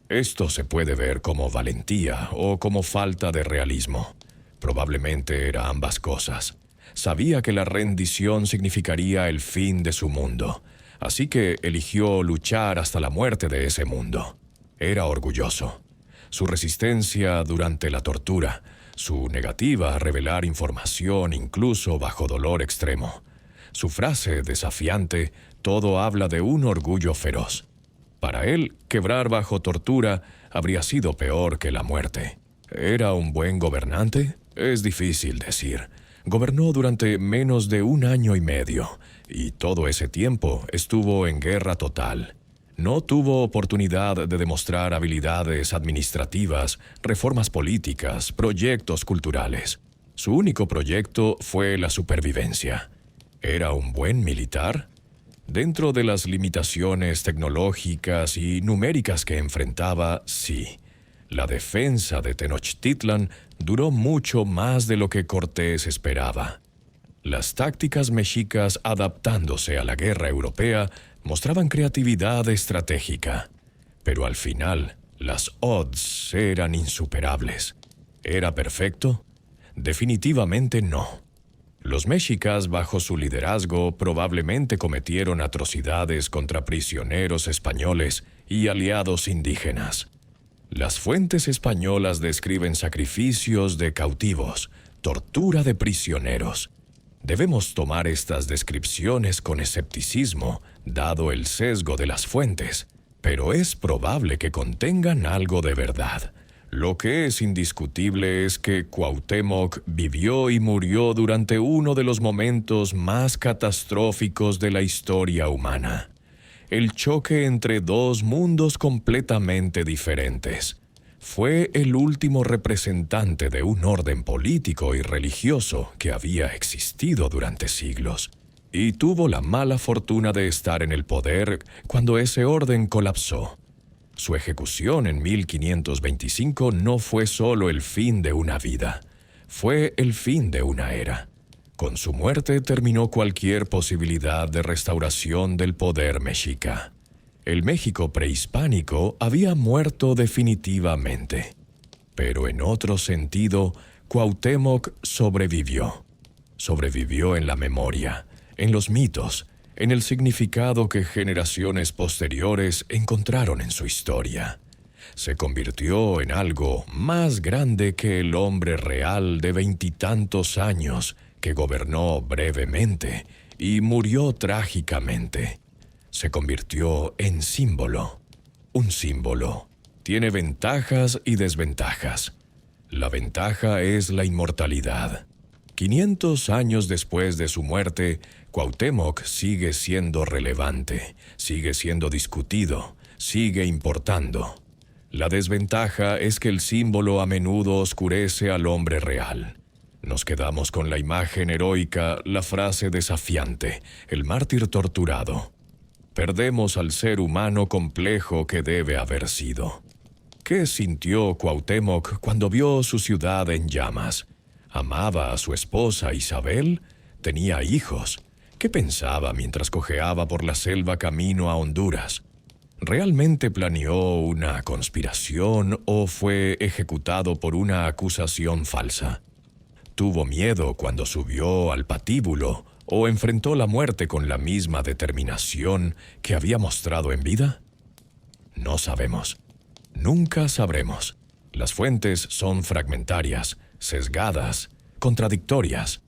Esto se puede ver como valentía o como falta de realismo. Probablemente era ambas cosas. Sabía que la rendición significaría el fin de su mundo, así que eligió luchar hasta la muerte de ese mundo. Era orgulloso. Su resistencia durante la tortura, su negativa a revelar información incluso bajo dolor extremo. Su frase desafiante, todo habla de un orgullo feroz. Para él, quebrar bajo tortura habría sido peor que la muerte. ¿Era un buen gobernante? Es difícil decir. Gobernó durante menos de 1 año y medio, y todo ese tiempo estuvo en guerra total. No tuvo oportunidad de demostrar habilidades administrativas, reformas políticas, proyectos culturales. Su único proyecto fue la supervivencia. ¿Era un buen militar? Dentro de las limitaciones tecnológicas y numéricas que enfrentaba, sí. La defensa de Tenochtitlan duró mucho más de lo que Cortés esperaba. Las tácticas mexicas adaptándose a la guerra europea mostraban creatividad estratégica. Pero al final, las odds eran insuperables. ¿Era perfecto? Definitivamente no. Los mexicas, bajo su liderazgo, probablemente cometieron atrocidades contra prisioneros españoles y aliados indígenas. Las fuentes españolas describen sacrificios de cautivos, tortura de prisioneros. Debemos tomar estas descripciones con escepticismo, dado el sesgo de las fuentes, pero es probable que contengan algo de verdad. Lo que es indiscutible es que Cuauhtémoc vivió y murió durante uno de los momentos más catastróficos de la historia humana. El choque entre dos mundos completamente diferentes. Fue el último representante de un orden político y religioso que había existido durante siglos, y tuvo la mala fortuna de estar en el poder cuando ese orden colapsó. Su ejecución en 1525 no fue solo el fin de una vida, fue el fin de una era. Con su muerte terminó cualquier posibilidad de restauración del poder mexica. El México prehispánico había muerto definitivamente. Pero en otro sentido, Cuauhtémoc sobrevivió. Sobrevivió en la memoria, en los mitos, en el significado que generaciones posteriores encontraron en su historia. Se convirtió en algo más grande que el hombre real de 20 años que gobernó brevemente y murió trágicamente. Se convirtió en símbolo. Un símbolo tiene ventajas y desventajas. La ventaja es la inmortalidad. 500 años después de su muerte, Cuauhtémoc sigue siendo relevante, sigue siendo discutido, sigue importando. La desventaja es que el símbolo a menudo oscurece al hombre real. Nos quedamos con la imagen heroica, la frase desafiante, el mártir torturado. Perdemos al ser humano complejo que debe haber sido. ¿Qué sintió Cuauhtémoc cuando vio su ciudad en llamas? ¿Amaba a su esposa Isabel? ¿Tenía hijos? ¿Qué pensaba mientras cojeaba por la selva camino a Honduras? ¿Realmente planeó una conspiración o fue ejecutado por una acusación falsa? ¿Tuvo miedo cuando subió al patíbulo o enfrentó la muerte con la misma determinación que había mostrado en vida? No sabemos. Nunca sabremos. Las fuentes son fragmentarias, sesgadas, contradictorias.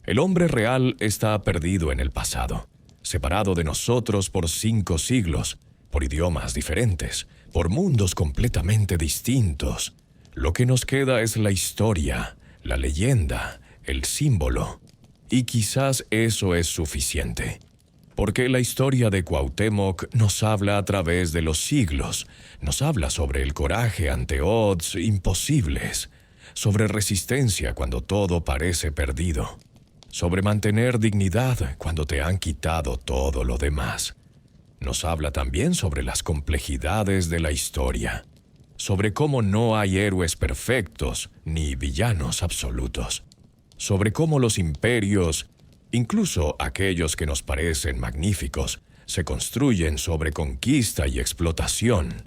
El hombre real está perdido en el pasado, separado de nosotros por 5 siglos, por idiomas diferentes, por mundos completamente distintos. Lo que nos queda es la historia, la leyenda, el símbolo. Y quizás eso es suficiente. Porque la historia de Cuauhtémoc nos habla a través de los siglos, nos habla sobre el coraje ante odds imposibles, sobre resistencia cuando todo parece perdido, sobre mantener dignidad cuando te han quitado todo lo demás. Nos habla también sobre las complejidades de la historia, sobre cómo no hay héroes perfectos ni villanos absolutos, sobre cómo los imperios, incluso aquellos que nos parecen magníficos, se construyen sobre conquista y explotación,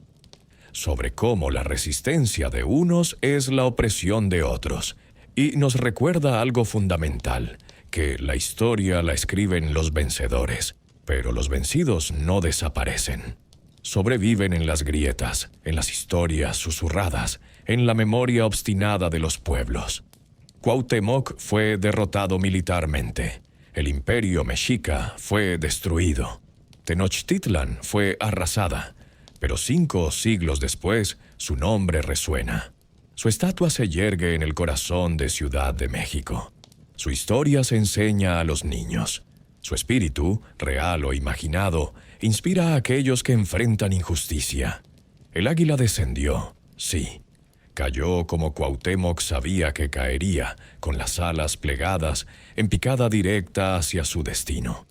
sobre cómo la resistencia de unos es la opresión de otros, y nos recuerda algo fundamental, que la historia la escriben los vencedores, pero los vencidos no desaparecen. Sobreviven en las grietas, en las historias susurradas, en la memoria obstinada de los pueblos. Cuauhtémoc fue derrotado militarmente. El imperio mexica fue destruido. Tenochtitlan fue arrasada, pero 5 siglos después su nombre resuena. Su estatua se yergue en el corazón de Ciudad de México. Su historia se enseña a los niños. Su espíritu, real o imaginado, inspira a aquellos que enfrentan injusticia. El águila descendió, sí. Cayó como Cuauhtémoc sabía que caería, con las alas plegadas, en picada directa hacia su destino.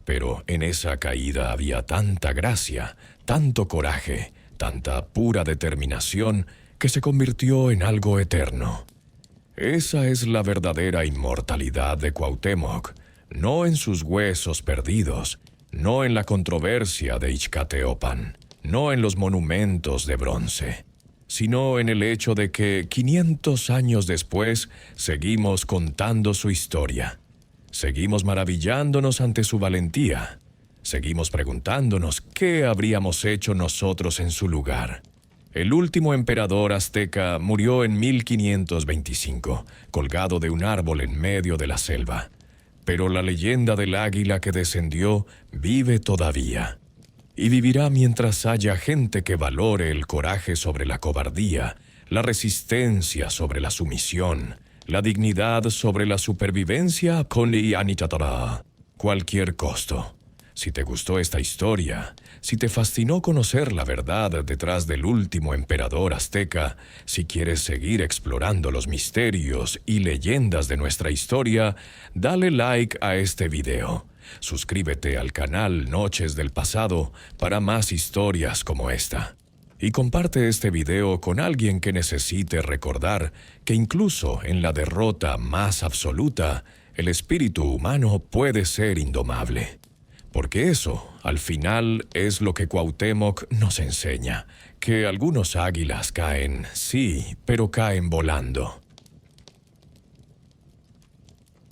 Pero en esa caída había tanta gracia, tanto coraje, tanta pura determinación, que se convirtió en algo eterno. Esa es la verdadera inmortalidad de Cuauhtémoc, no en sus huesos perdidos, no en la controversia de Ixcateopan, no en los monumentos de bronce, sino en el hecho de que 500 años después seguimos contando su historia. Seguimos maravillándonos ante su valentía. Seguimos preguntándonos qué habríamos hecho nosotros en su lugar. El último emperador azteca murió en 1525, colgado de un árbol en medio de la selva. Pero la leyenda del águila que descendió vive todavía. Y vivirá mientras haya gente que valore el coraje sobre la cobardía, la resistencia sobre la sumisión, la dignidad sobre la supervivencia con cualquier costo. Si te gustó esta historia, si te fascinó conocer la verdad detrás del último emperador azteca, si quieres seguir explorando los misterios y leyendas de nuestra historia, dale like a este video. Suscríbete al canal Noches del Pasado para más historias como esta. Y comparte este video con alguien que necesite recordar que incluso en la derrota más absoluta, el espíritu humano puede ser indomable. Porque eso, al final, es lo que Cuauhtémoc nos enseña, que algunos águilas caen, sí, pero caen volando.